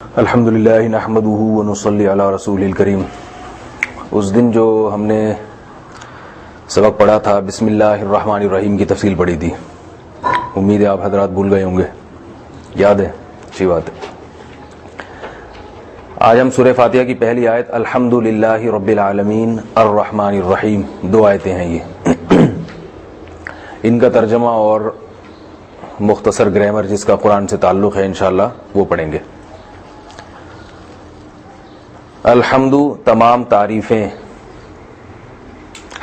الحمدللہ نحمدہ ونصلی علی رسول الکریم۔ اس دن جو ہم نے سبق پڑھا تھا بسم اللہ الرحمن الرحیم کی تفصیل پڑھی تھی، امید ہے آپ حضرات بھول گئے ہوں گے، یاد ہے؟ اچھی بات ہے۔ آج ہم سورہ فاتحہ کی پہلی آیت الحمدللہ رب العالمین الرحمن الرحیم، دو آیتیں ہیں یہ، ان کا ترجمہ اور مختصر گرامر جس کا قرآن سے تعلق ہے انشاءاللہ وہ پڑھیں گے۔ الحمد تمام تعریفیں،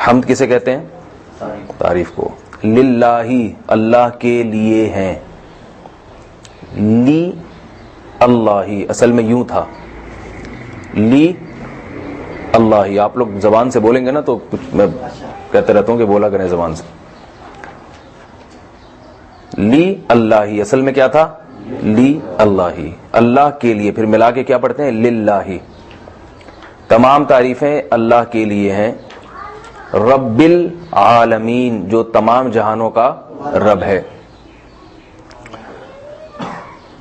حمد کسے کہتے ہیں؟ تعریف کو۔ للہ اللہ کے لیے ہیں، لی اللہ، اصل میں یوں تھا لی اللہ۔ آپ لوگ زبان سے بولیں گے نا تو کچھ میں کہتے رہتا ہوں کہ بولا کریں زبان سے۔ لی اللہ، اصل میں کیا تھا؟ لی اللہ، اللہ کے لیے، پھر ملا کے کیا پڑھتے ہیں؟ للہ۔ تمام تعریفیں اللہ کے لیے ہیں، رب العالمین، جو تمام جہانوں کا رب ہے۔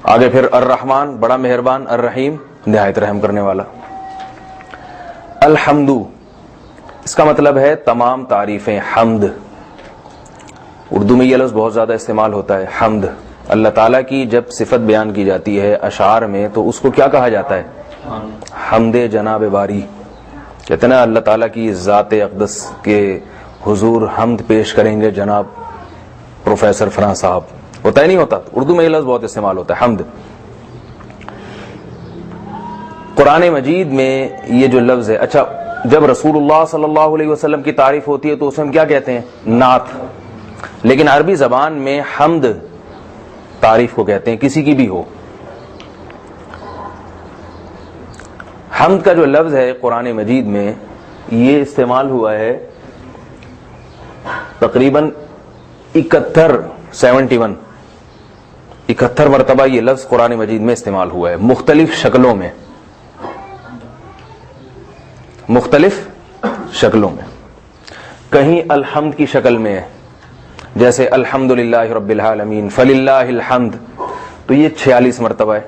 آگے پھر الرحمن، بڑا مہربان، الرحیم، نہایت رحم کرنے والا۔ الحمد، اس کا مطلب ہے تمام تعریفیں، حمد۔ اردو میں یہ لفظ بہت زیادہ استعمال ہوتا ہے، حمد۔ اللہ تعالیٰ کی جب صفت بیان کی جاتی ہے اشعار میں تو اس کو کیا کہا جاتا ہے؟ حمد جناب باری۔ کہتے ہیں نا اللہ تعالیٰ کی ذات اقدس کے حضور حمد پیش کریں گے جناب پروفیسر فلاں صاحب، ہوتا ہی نہیں ہوتا؟ اردو میں یہ لفظ بہت استعمال ہوتا ہے، حمد۔ قرآن مجید میں یہ جو لفظ ہے، اچھا جب رسول اللہ صلی اللہ علیہ وسلم کی تعریف ہوتی ہے تو اسے ہم کیا کہتے ہیں؟ نعت۔ لیکن عربی زبان میں حمد تعریف کو کہتے ہیں، کسی کی بھی ہو۔ حمد کا جو لفظ ہے قرآن مجید میں یہ استعمال ہوا ہے تقریباً 71 مرتبہ یہ لفظ قرآن مجید میں استعمال ہوا ہے، مختلف شکلوں میں، مختلف شکلوں میں۔ کہیں الحمد کی شکل میں ہے، جیسے الحمدللہ رب العالمین، فللہ الحمد، تو یہ 46 مرتبہ ہے۔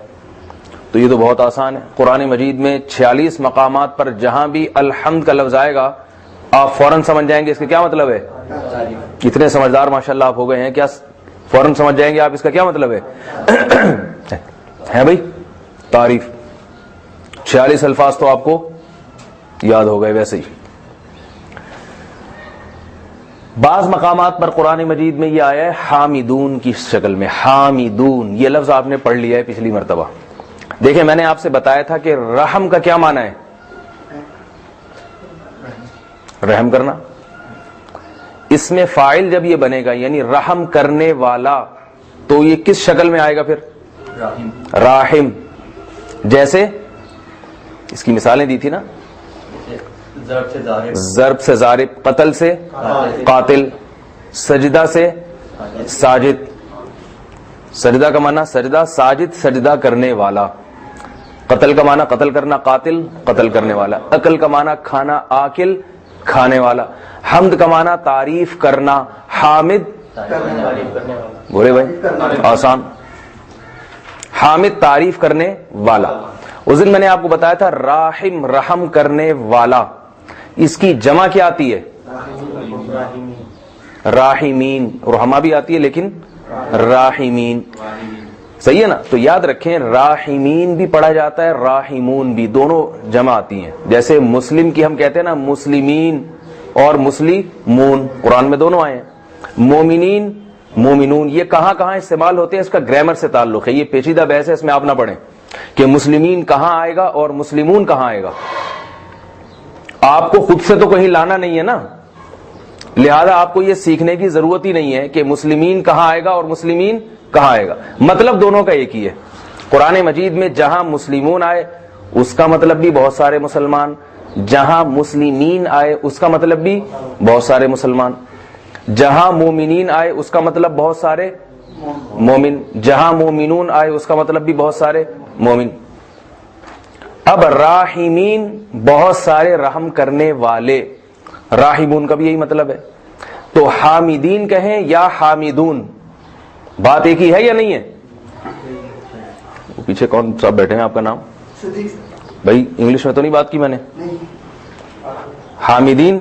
تو یہ تو بہت آسان ہے، قرآن مجید میں 46 مقامات پر جہاں بھی الحمد کا لفظ آئے گا آپ فوراً سمجھ جائیں گے اس کا کیا مطلب ہے۔ اتنے سمجھدار ماشاءاللہ آپ ہو گئے ہیں، کیا فوراً سمجھ جائیں گے آپ اس کا کیا مطلب ہے؟ ہے بھائی تعریف، 46 الفاظ تو آپ کو یاد ہو گئے۔ ویسے ہی بعض مقامات پر قرآن مجید میں یہ آیا ہے حامدون کی شکل میں، حامدون، یہ لفظ آپ نے پڑھ لیا ہے پچھلی مرتبہ۔ دیکھیں میں نے آپ سے بتایا تھا کہ رحم کا کیا معنی ہے؟ رحم کرنا۔ اس میں فاعل جب یہ بنے گا یعنی رحم کرنے والا تو یہ کس شکل میں آئے گا پھر؟ راحم۔ جیسے اس کی مثالیں دی تھی نا، ضرب سے ضارب، قتل سے قاتل، سجدہ سے ساجد، سجدہ کا معنی سجدہ، ساجد سجدہ کرنے والا، قتل کا معنی قتل کرنا، قاتل قتل کرنے والا، اکل کا معنی کھانا، آکل کھانے والا، حمد کا معنی تعریف کرنا، حامد بولے بھائی آسان، حامد تعریف کرنے والا۔ اس دن میں نے آپ کو بتایا تھا راحم، رحم کرنے والا، اس کی جمع کیا آتی ہے؟ راحمین، رحمہ بھی آتی ہے لیکن راحمین، صحیح ہے نا؟ تو یاد رکھیں راحمین بھی پڑھا جاتا ہے، راحمون بھی، دونوں جمع آتی ہیں۔ جیسے مسلم کی ہم کہتے ہیں نا مسلمین اور مسلمون، قرآن میں دونوں آئے ہیں۔ مومنین، مومنون، یہ کہاں کہاں استعمال ہوتے ہیں اس کا گرامر سے تعلق ہے، یہ پیچیدہ بحث ہے، اس میں آپ نہ پڑھیں کہ مسلمین کہاں آئے گا اور مسلمون کہاں آئے گا، آپ کو خود سے تو کہیں لانا نہیں ہے نا، لہذا آپ کو یہ سیکھنے کی ضرورت ہی نہیں ہے کہ مسلمین کہاں آئے گا اور مسلمین کہاں آئے گا، مطلب دونوں کا ایک ہی ہے۔ قرآن مجید میں جہاں مسلمون آئے اس کا مطلب بھی بہت سارے مسلمان، جہاں مسلمین آئے اس کا مطلب بھی بہت سارے مسلمان، جہاں مومنین آئے اس کا مطلب بہت سارے مومن، جہاں مومنون آئے اس کا مطلب بھی بہت سارے مومن۔ اب راحمین بہت سارے رحم کرنے والے، راحمون کا بھی یہی مطلب ہے۔ تو حامدین کہیں یا حامدون، بات ایک ہی ہے یا نہیں ہے؟ پیچھے کون صاحب بیٹھے ہیں, آپ کا نام؟ بھائی انگلش میں تو نہیں بات کی میں نے. حامدین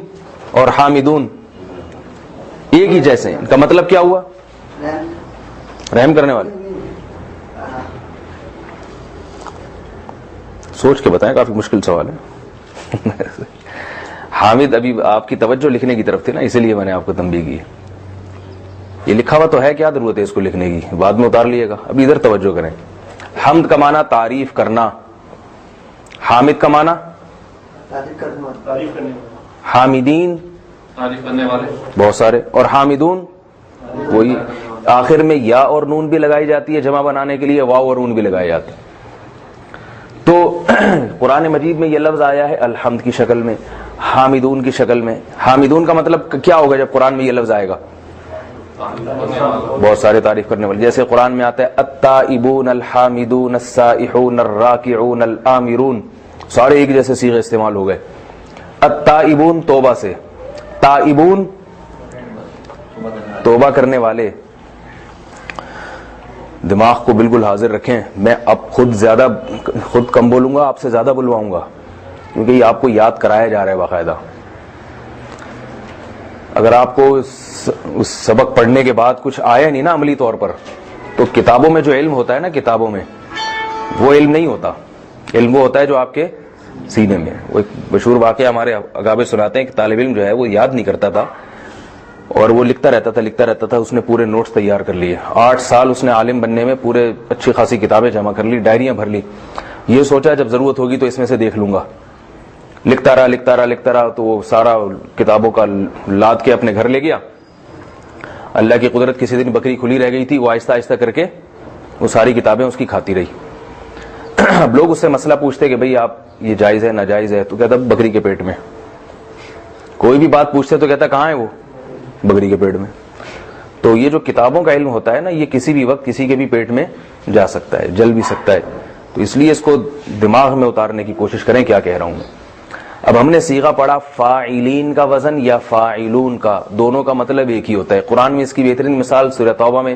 اور حامدون ایک ہی جیسے ہیں, ان کا مطلب کیا ہوا؟ رحم کرنے والے. سوچ کے بتائیں, کافی مشکل سوال ہے. حامد ابھی آپ کی توجہ لکھنے کی طرف تھی نا, اسی لیے میں نے آپ کو تنبیہ کی. یہ لکھا ہوا تو ہے, کیا ضرورت ہے اس کو لکھنے کی, بعد میں اتار لیے گا. ابھی ادھر توجہ کریں. حمد کا معنی تعریف کرنا, حامد کا معنی حامدین تعریف کرنے والے بہت سارے, اور حامدون وہی. آخر میں یا اور نون بھی لگائی جاتی ہے جمع بنانے کے لیے, واو اور نون بھی لگائے جاتے ہیں. تو قرآن مجید میں یہ لفظ آیا ہے الحمد کی شکل میں, حامدون کی شکل میں. حامدون کا مطلب کیا ہوگا جب قرآن میں یہ لفظ آئے گا؟ بہت سارے تعریف کرنے والے. جیسے قرآن میں آتا ہے التائبون الحامدون السائحون الراکعون الآمرون, سارے ایک جیسے صیغے استعمال ہو گئے. التائبون توبہ سے, تائبون توبہ کرنے والے. دماغ کو بالکل حاضر رکھیں. میں اب خود کم بولوں گا, آپ سے زیادہ بلواؤں گا, کیونکہ یہ آپ کو یاد کرایا جا رہا ہے باقاعدہ. اگر آپ کو اس سبق پڑھنے کے بعد کچھ آیا نہیں نا عملی طور پر, تو کتابوں میں جو علم ہوتا ہے نا, کتابوں میں وہ علم نہیں ہوتا. علم وہ ہوتا ہے جو آپ کے سینے میں. وہ ایک مشہور واقعہ ہمارے اکابر سناتے ہیں کہ طالب علم جو ہے وہ یاد نہیں کرتا تھا, اور وہ لکھتا رہتا تھا. اس نے پورے نوٹس تیار کر لیے. 8 سال اس نے عالم بننے میں پورے اچھی خاصی کتابیں جمع کر لی, ڈائریاں بھر لی. یہ سوچا جب ضرورت ہوگی تو اس میں سے دیکھ لوں گا. لکھتا رہا تو وہ سارا کتابوں کا لاد کے اپنے گھر لے گیا. اللہ کی قدرت, کسی دن بکری کھلی رہ گئی تھی, وہ آہستہ آہستہ کر کے وہ ساری کتابیں اس کی کھاتی رہی. اب لوگ اس سے مسئلہ پوچھتے کہ بھئی آپ یہ جائز ہے ناجائز ہے, تو کہتا بکری کے پیٹ میں. کوئی بھی بات پوچھتے تو کہتا کہاں ہے وہ؟ بکری کے پیٹ میں. تو یہ جو کتابوں کا علم ہوتا ہے نا, یہ کسی بھی وقت کسی کے بھی پیٹ میں جا سکتا ہے, جل بھی سکتا ہے. تو اس لیے اس کو دماغ میں اتارنے کی کوشش کریں کیا کہہ رہا ہوں میں. اب ہم نے صیغہ پڑھا فاعلین کا وزن یا فاعلون کا, دونوں کا مطلب ایک ہی ہوتا ہے. قرآن میں اس کی بہترین مثال سورہ توبہ میں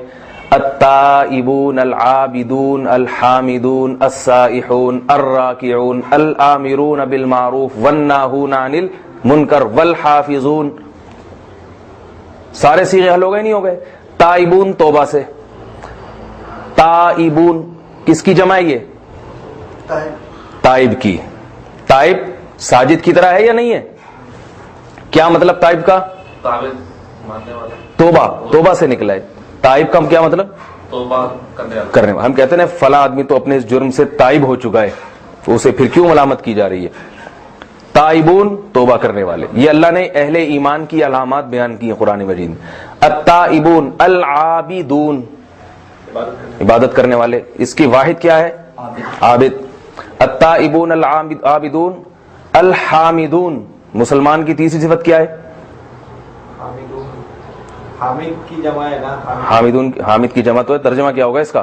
التائبون العابدون الحامدون السائحون الراکعون الآمرون بالمعروف والناہون عن المنکر والحافظون. سارے صیغے حل ہو گئے نہیں ہو گئے؟ تائبون توبہ سے, تائبون کس کی جمع ہے؟ یہ تائب کی. تائب ساجد کی طرح ہے یا نہیں ہے؟ کیا مطلب تائب کا؟ توبہ سے نکلا ہے. تائب کا کیا مطلب؟ توبہ کرنے والا. ہم کہتے ہیں فلاں آدمی تو اپنے اس جرم سے تائب ہو چکا ہے, تو اسے پھر کیوں ملامت کی جا رہی ہے؟ تائبون توبہ کرنے والے. یہ اللہ نے اہل ایمان کی علامات بیان کی ہیں قرآن مجید میں. التائبون العابدون عبادت کرنے والے, اس کی واحد کیا ہے؟ عابد. التائبون العابدون الحامدون. مسلمان کی تیسری صفت کیا ہے؟ حامد کی جمع ہے نا. حامدون. حامد کی جمع تو ہے, ترجمہ کیا ہوگا اس کا؟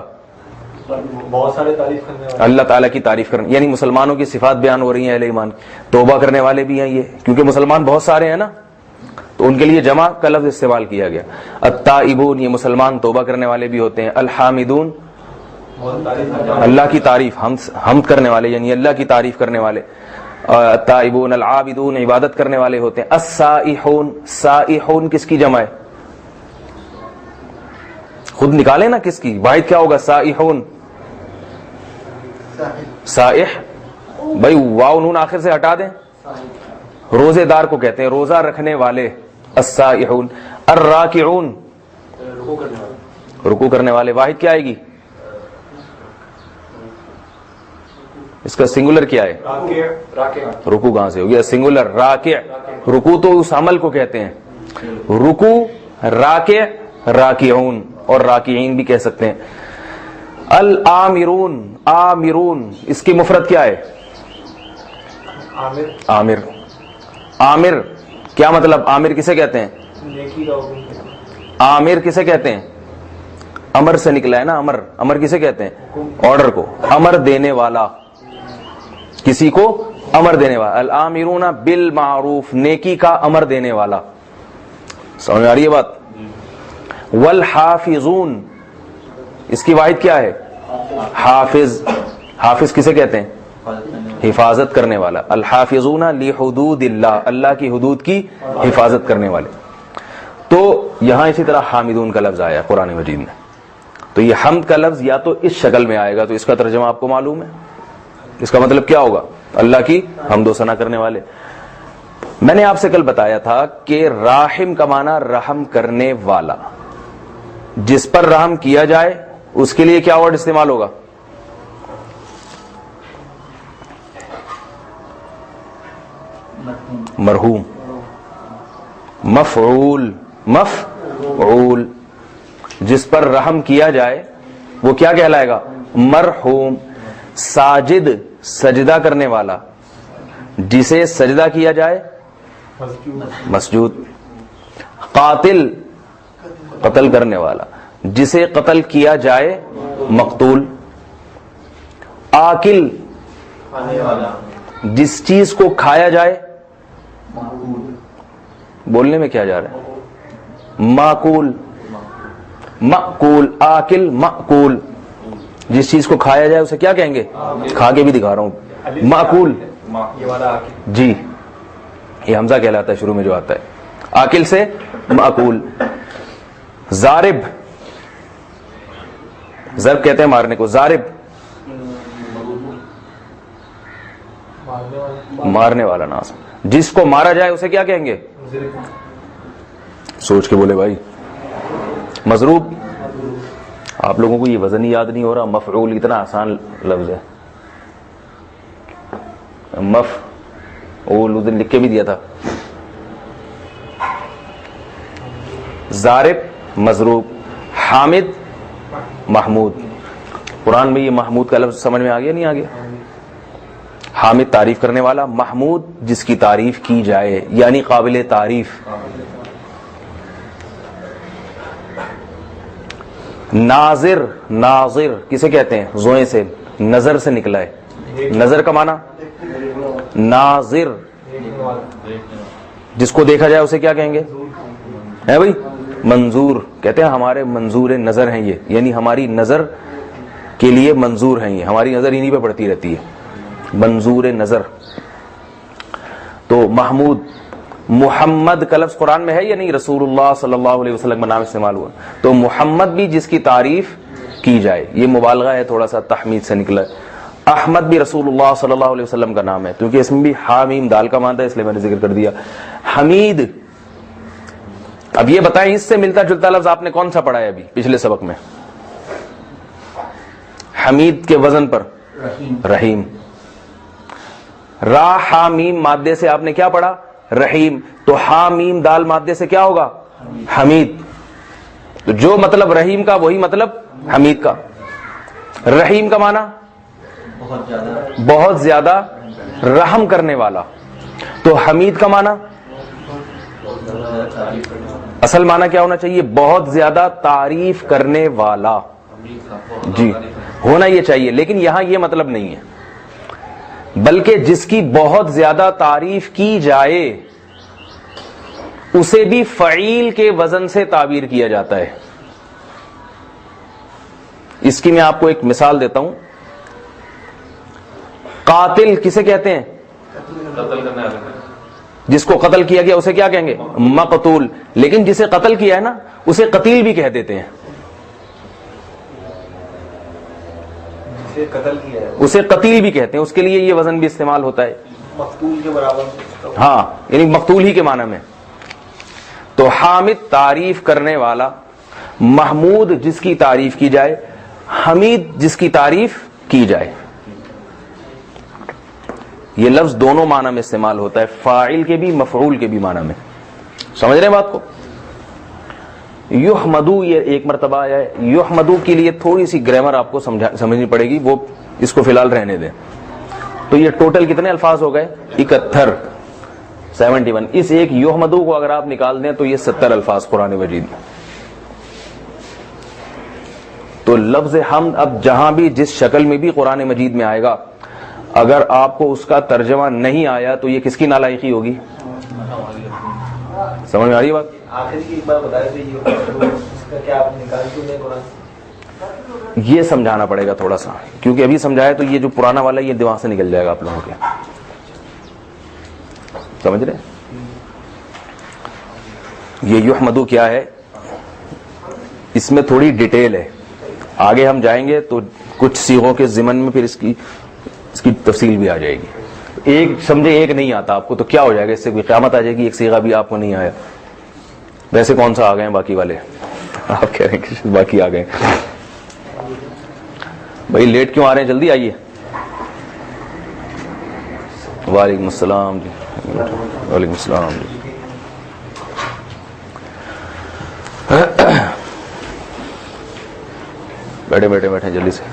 بہت سارے تعریف کرنے والے, اللہ تعالیٰ کی تعریف کرنے. یعنی مسلمانوں کی صفات بیان ہو رہی ہیں اہل ایمان. توبہ کرنے والے بھی ہیں یہ, کیونکہ مسلمان بہت سارے ہیں نا, تو ان کے لیے جمع کا لفظ استعمال کیا گیا. التائبون یہ مسلمان توبہ کرنے والے بھی ہوتے ہیں. الحامدون اللہ کی تعریف, حمد کرنے والے یعنی اللہ کی تعریف کرنے والے. التائبون العابدون عبادت کرنے والے ہوتے ہیں. السائحون, سائحون کس کی جمع ہے؟ خود نکالیں نا کس کی, واحد کیا ہوگا؟ سائحون. سائح بھائی واو نون آخر سے ہٹا دیں. روزے دار کو کہتے ہیں روزہ رکھنے والے. السائحون. الراکعون رکوع کرنے والے. واحد کیا آئے گی اس کا؟ سنگولر کیا ہے؟ رکوع کہاں سے ہو گیا سنگولر؟ راکع. رکوع تو اس عمل کو کہتے ہیں. رکوع, راکع, راکعون اور راکعین بھی کہہ سکتے ہیں. الآمرون, آمرون اس کی مفرد کیا ہے؟ عامر. عامر کیا مطلب؟ عامر کسے کہتے ہیں؟ عامر کسے کہتے ہیں؟ امر سے نکلا ہے نا, امر. امر کسے کہتے ہیں؟ آرڈر کو. امر دینے والا, کسی کو امر دینے والا. الآمرون بالمعروف نیکی کا امر دینے والا. سمجھ میں آ رہی ہے بات؟ والحافظون اس کی واحد کیا ہے؟ حافظ. حافظ کسے کہتے ہیں؟ حفاظت کرنے والا. الحافظون لحدود اللہ, اللہ کی حدود کی حفاظت کرنے والے. تو یہاں اسی طرح حامدون کا لفظ آیا قرآن مجید میں. تو یہ حمد کا لفظ یا تو اس شکل میں آئے گا, تو اس کا ترجمہ آپ کو معلوم ہے, اس کا مطلب کیا ہوگا؟ اللہ کی حمد و ثنا کرنے والے. میں نے آپ سے کل بتایا تھا کہ راحم کا معنی رحم کرنے والا, جس پر رحم کیا جائے اس کے لیے کیا ورڈ استعمال ہوگا؟ مرحوم. مفعول. مفعول جس پر رحم کیا جائے وہ کیا کہلائے گا؟ مرحوم. ساجد سجدہ کرنے والا, جسے سجدہ کیا جائے مسجود. قاتل قتل کرنے والا, جسے قتل کیا جائے مقتول. آکل جس چیز کو کھایا جائے, بولنے میں کیا جا رہا ہے؟ معقول. مأکول. آکل مأکول جس چیز کو کھایا جائے اسے کیا کہیں گے؟ کھا کے بھی دکھا رہا ہوں. معقول جی, یہ حمزہ کہلاتا ہے شروع میں جو آتا ہے. آکل سے معقول. ضارب, ضرب کہتے ہیں مارنے کو. ضارب مارنے والا ناس, جس کو مارا جائے اسے کیا کہیں گے؟ سوچ کے بولے بھائی. مضروب, آپ لوگوں کو یہ وزن ہی یاد نہیں ہو رہا. مفعول اتنا آسان لفظ ہے. مفعول لکھ کے بھی دیا تھا. ضارب مضروب, حامد محمود. قرآن میں یہ محمود کا لفظ سمجھ میں آ گیا نہیں آ گیا؟ حامد تعریف کرنے والا, محمود جس کی تعریف کی جائے یعنی قابل تعریف. ناظر, ناظر کسے کہتے ہیں؟ زوئیں سے, نظر سے نکلا ہے. نظر کا معنی ناظر, جس کو دیکھا جائے اسے کیا کہیں گے؟ ہے بھائی منظور. کہتے ہیں ہمارے منظور نظر ہیں یہ, یعنی ہماری نظر کے لیے منظور ہیں یہ, ہماری نظر انہی پہ پڑتی رہتی ہے. منظور نظر. تو محمود. محمد کا لفظ قرآن میں ہے یا نہیں؟ رسول اللہ صلی اللہ علیہ وسلم کا نام استعمال ہوا. تو محمد بھی جس کی تعریف کی جائے, یہ مبالغہ ہے, تھوڑا سا تحمید سے نکلا ہے. احمد بھی رسول اللہ صلی اللہ علیہ وسلم کا نام ہے, کیونکہ اس میں بھی ہا میم دال کا مانتا ہے, اس لیے میں نے ذکر کر دیا. حمید. اب یہ بتائیں اس سے ملتا جلتا لفظ آپ نے کون سا پڑھا ہے ابھی پچھلے سبق میں؟ حمید کے وزن پر رحیم. را ہا میم مادے سے آپ نے کیا پڑھا؟ رحیم. تو ہا میم دال مادے سے کیا ہوگا؟ حمید. تو جو مطلب رحیم کا وہی مطلب حمید کا. رحیم کا معنی بہت زیادہ رحم کرنے والا. تو حمید کا معنی اصل معنی کیا ہونا چاہیے؟ بہت زیادہ تعریف کرنے والا. جی ہونا یہ چاہیے, لیکن یہاں یہ مطلب نہیں ہے, بلکہ جس کی بہت زیادہ تعریف کی جائے اسے بھی فعیل کے وزن سے تعبیر کیا جاتا ہے. اس کی میں آپ کو ایک مثال دیتا ہوں. قاتل کسے کہتے ہیں؟ جس کو قتل کیا گیا اسے کیا کہیں گے؟ مقتول. لیکن جسے قتل کیا ہے نا اسے قتیل بھی کہہ دیتے ہیں. قتل کیا ہے اسے قتیل بھی کہتے ہیں, اس کے لیے یہ وزن بھی استعمال ہوتا ہے. مقتول کے برابر. ہاں یعنی مقتول ہی کے معنی میں. تو حامد تعریف کرنے والا, محمود جس کی تعریف کی جائے, حمید جس کی تعریف کی جائے. یہ لفظ دونوں معنی میں استعمال ہوتا ہے, فاعل کے بھی مفعول کے بھی معنی میں. سمجھ رہے ہیں بات کو؟ یحمدو یہ ایک مرتبہ آیا ہے. یحمدو کے لیے تھوڑی سی گرامر آپ کو سمجھنی پڑے گی, وہ اس کو فی الحال رہنے دیں. تو یہ ٹوٹل کتنے الفاظ ہو گئے؟ 71, 71. اس ایک یحمدو کو اگر آپ نکال دیں تو یہ 70 الفاظ قرآن مجید میں. تو لفظ حمد اب جہاں بھی جس شکل میں بھی قرآن مجید میں آئے گا, اگر آپ کو اس کا ترجمہ نہیں آیا تو یہ کس کی نالائقی ہوگی؟ سمجھ میں آ رہی ہے بات؟ آخر کی ایک بات بتائے تھے, یہ اس کا کیا آپ نکال کیوں نہیں قرآن؟ یہ سمجھانا پڑے گا تھوڑا سا, کیونکہ ابھی سمجھایا تو یہ جو پرانا والا یہ دماغ سے نکل جائے گا آپ لوگوں کے. سمجھ رہے؟ یہ یحمدو کیا ہے, اس میں تھوڑی ڈیٹیل ہے, آگے ہم جائیں گے تو کچھ صیغوں کے ضمن میں پھر اس کی تفصیل بھی آ جائے گی. ایک سمجھے ایک نہیں آتا آپ کو تو کیا ہو جائے گا, اس سے کوئی قیامت آ جائے گی, ایک صیغہ بھی آپ کو نہیں آیا. ویسے کون سا آ گئے ہیں باقی والے, آپ کہہ رہے ہیں کہ باقی آ گئے. بھائی لیٹ کیوں آ رہے ہیں, جلدی آئیے. وعلیکم السلام جی. وعلیکم السلام جی. بیٹھے بیٹھے بیٹھے جلدی سے.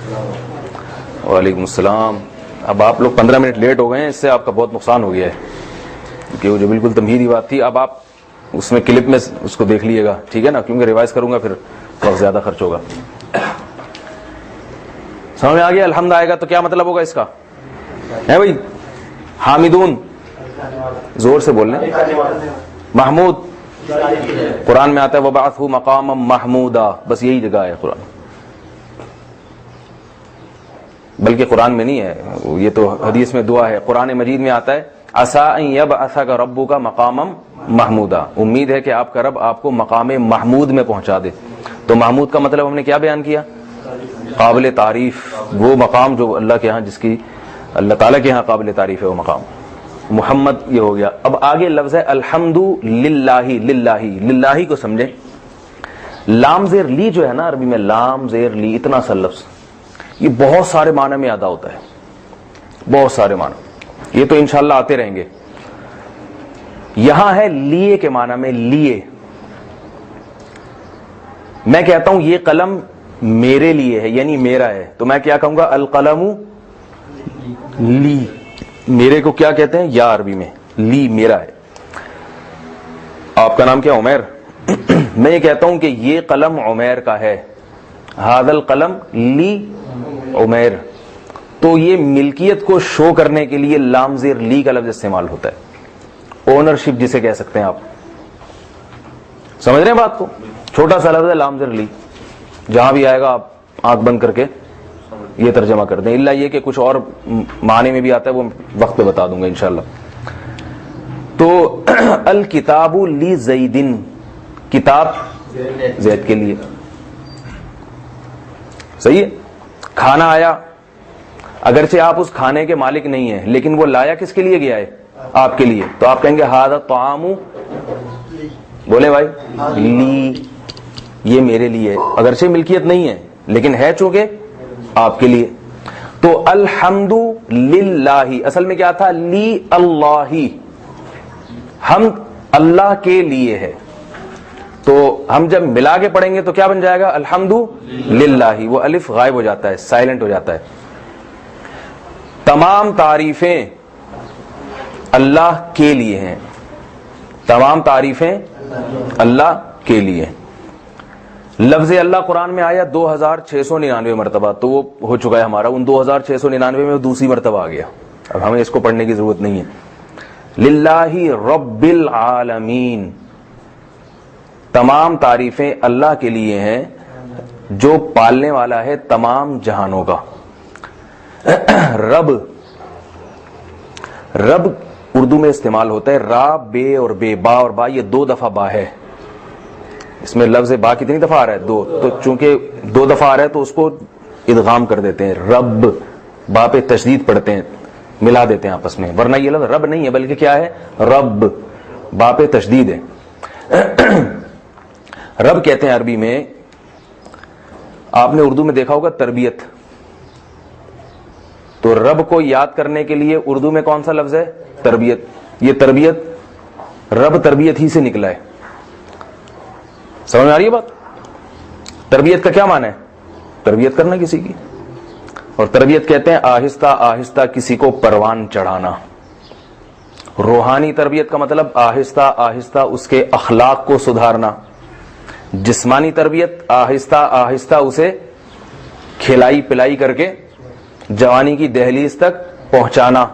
وعلیکم السلام. اب آپ لوگ 15 منٹ لیٹ ہو گئے ہیں, اس سے آپ کا بہت نقصان ہو گیا ہے, کیونکہ وہ جو بالکل تمہیدی بات تھی اب آپ اس میں کلپ میں اس کو دیکھ لیے گا, ٹھیک ہے نا, کیونکہ ریوائز کروں گا پھر وقت زیادہ خرچ ہوگا. سمجھ میں آ گیا؟ الحمد آئے گا تو کیا مطلب ہوگا اس کا ہے بھائی؟ حامدون, زور سے بول لیں. محمود قرآن میں آتا ہے وبعثہ مقاما محمودا, بس یہی جگہ ہے قرآن, بلکہ قرآن میں نہیں ہے, یہ تو حدیث میں دعا ہے. قرآن مجید میں آتا ہے عسى ان يبعثك ربك مقاما محمودا, امید ہے کہ آپ کا رب آپ کو مقام محمود میں پہنچا دے. تو محمود کا مطلب ہم نے کیا بیان کیا؟ قابل تعریف, وہ مقام جو اللہ کے ہاں, جس کی اللہ تعالیٰ کے ہاں قابل تعریف ہے وہ مقام. محمد یہ ہو گیا. اب آگے لفظ ہے الحمد للہ. للہ, للہ کو سمجھیں. لام زیر لی جو ہے نا عربی میں, لام زیر لی, اتنا سا لفظ یہ بہت سارے معنی میں ادا ہوتا ہے, بہت سارے معنی. یہ تو انشاءاللہ آتے رہیں گے. یہاں ہے لیے کے معنی میں, لیے. میں کہتا ہوں یہ قلم میرے لیے ہے, یعنی میرا ہے, تو میں کیا کہوں گا؟ القلم لی. میرے کو کیا کہتے ہیں یا عربی میں؟ لی, میرا ہے. آپ کا نام کیا؟ عمیر. میں یہ کہتا ہوں کہ یہ قلم عمیر کا ہے, ھذا القلم لی عمیر. تو یہ ملکیت کو شو کرنے کے لیے لام زیر لی کا لفظ استعمال ہوتا ہے, اونرشپ جسے کہہ سکتے ہیں آپ. سمجھ رہے ہیں بات کو؟ چھوٹا سا لفظ ہے لام زیر لی, جہاں بھی آئے گا آپ آنکھ بند کر کے یہ ترجمہ کر دیں, الا یہ کہ کچھ اور معنی میں بھی آتا ہے, وہ وقت پہ بتا دوں گا انشاءاللہ. تو الکتاب لی زیدن, کتاب زید کے لیے. صحیح ہے. کھانا آیا, اگرچہ آپ اس کھانے کے مالک نہیں ہیں, لیکن وہ لایا کس کے لیے گیا ہے؟ آپ کے لیے. تو آپ کہیں گے ھذا الطعام, بولے بھائی, لی, یہ میرے لیے, اگرچہ ملکیت نہیں ہے لیکن ہے چونکہ آپ کے لیے. تو الحمد للہ اصل میں کیا تھا؟ لی اللہ, ہم اللہ کے لیے ہے. تو ہم جب ملا کے پڑھیں گے تو کیا بن جائے گا؟ الحمد للہ. وہ الف غائب ہو جاتا ہے, سائلنٹ ہو جاتا ہے. تمام تعریفیں اللہ کے لیے ہیں, تمام تعریفیں اللہ کے لیے. لفظ اللہ قرآن میں آیا 2699 مرتبہ, تو وہ ہو چکا ہے ہمارا. ان 2699 میں دوسری مرتبہ آ گیا, اب ہمیں اس کو پڑھنے کی ضرورت نہیں ہے. للہ رب العالمین, تمام تعریفیں اللہ کے لیے ہیں جو پالنے والا ہے تمام جہانوں کا. رب, رب اردو میں استعمال ہوتا ہے را, بے اور بے, با اور با, یہ 2 دفعہ با ہے. اس میں لفظ با کتنی دفعہ آ رہا ہے؟ 2. تو چونکہ 2 دفعہ آ رہا ہے تو اس کو ادغام کر دیتے ہیں, رب, با پہ تشدید پڑھتے ہیں, ملا دیتے ہیں آپس میں, ورنہ یہ لفظ رب نہیں ہے بلکہ کیا ہے؟ رب, با پہ تشدید ہے. رب کہتے ہیں عربی میں. آپ نے اردو میں دیکھا ہوگا تربیت, تو رب کو یاد کرنے کے لیے اردو میں کون سا لفظ ہے؟ تربیت. یہ تربیت, رب تربیت ہی سے نکلا ہے. سمجھ میں آ رہی ہے بات؟ تربیت کا کیا معنی ہے؟ تربیت کرنا کسی کی. اور تربیت کہتے ہیں آہستہ آہستہ کسی کو پروان چڑھانا. روحانی تربیت کا مطلب آہستہ آہستہ اس کے اخلاق کو سدھارنا. جسمانی تربیت آہستہ آہستہ اسے کھلائی پلائی کر کے جوانی کی دہلیز تک پہنچانا.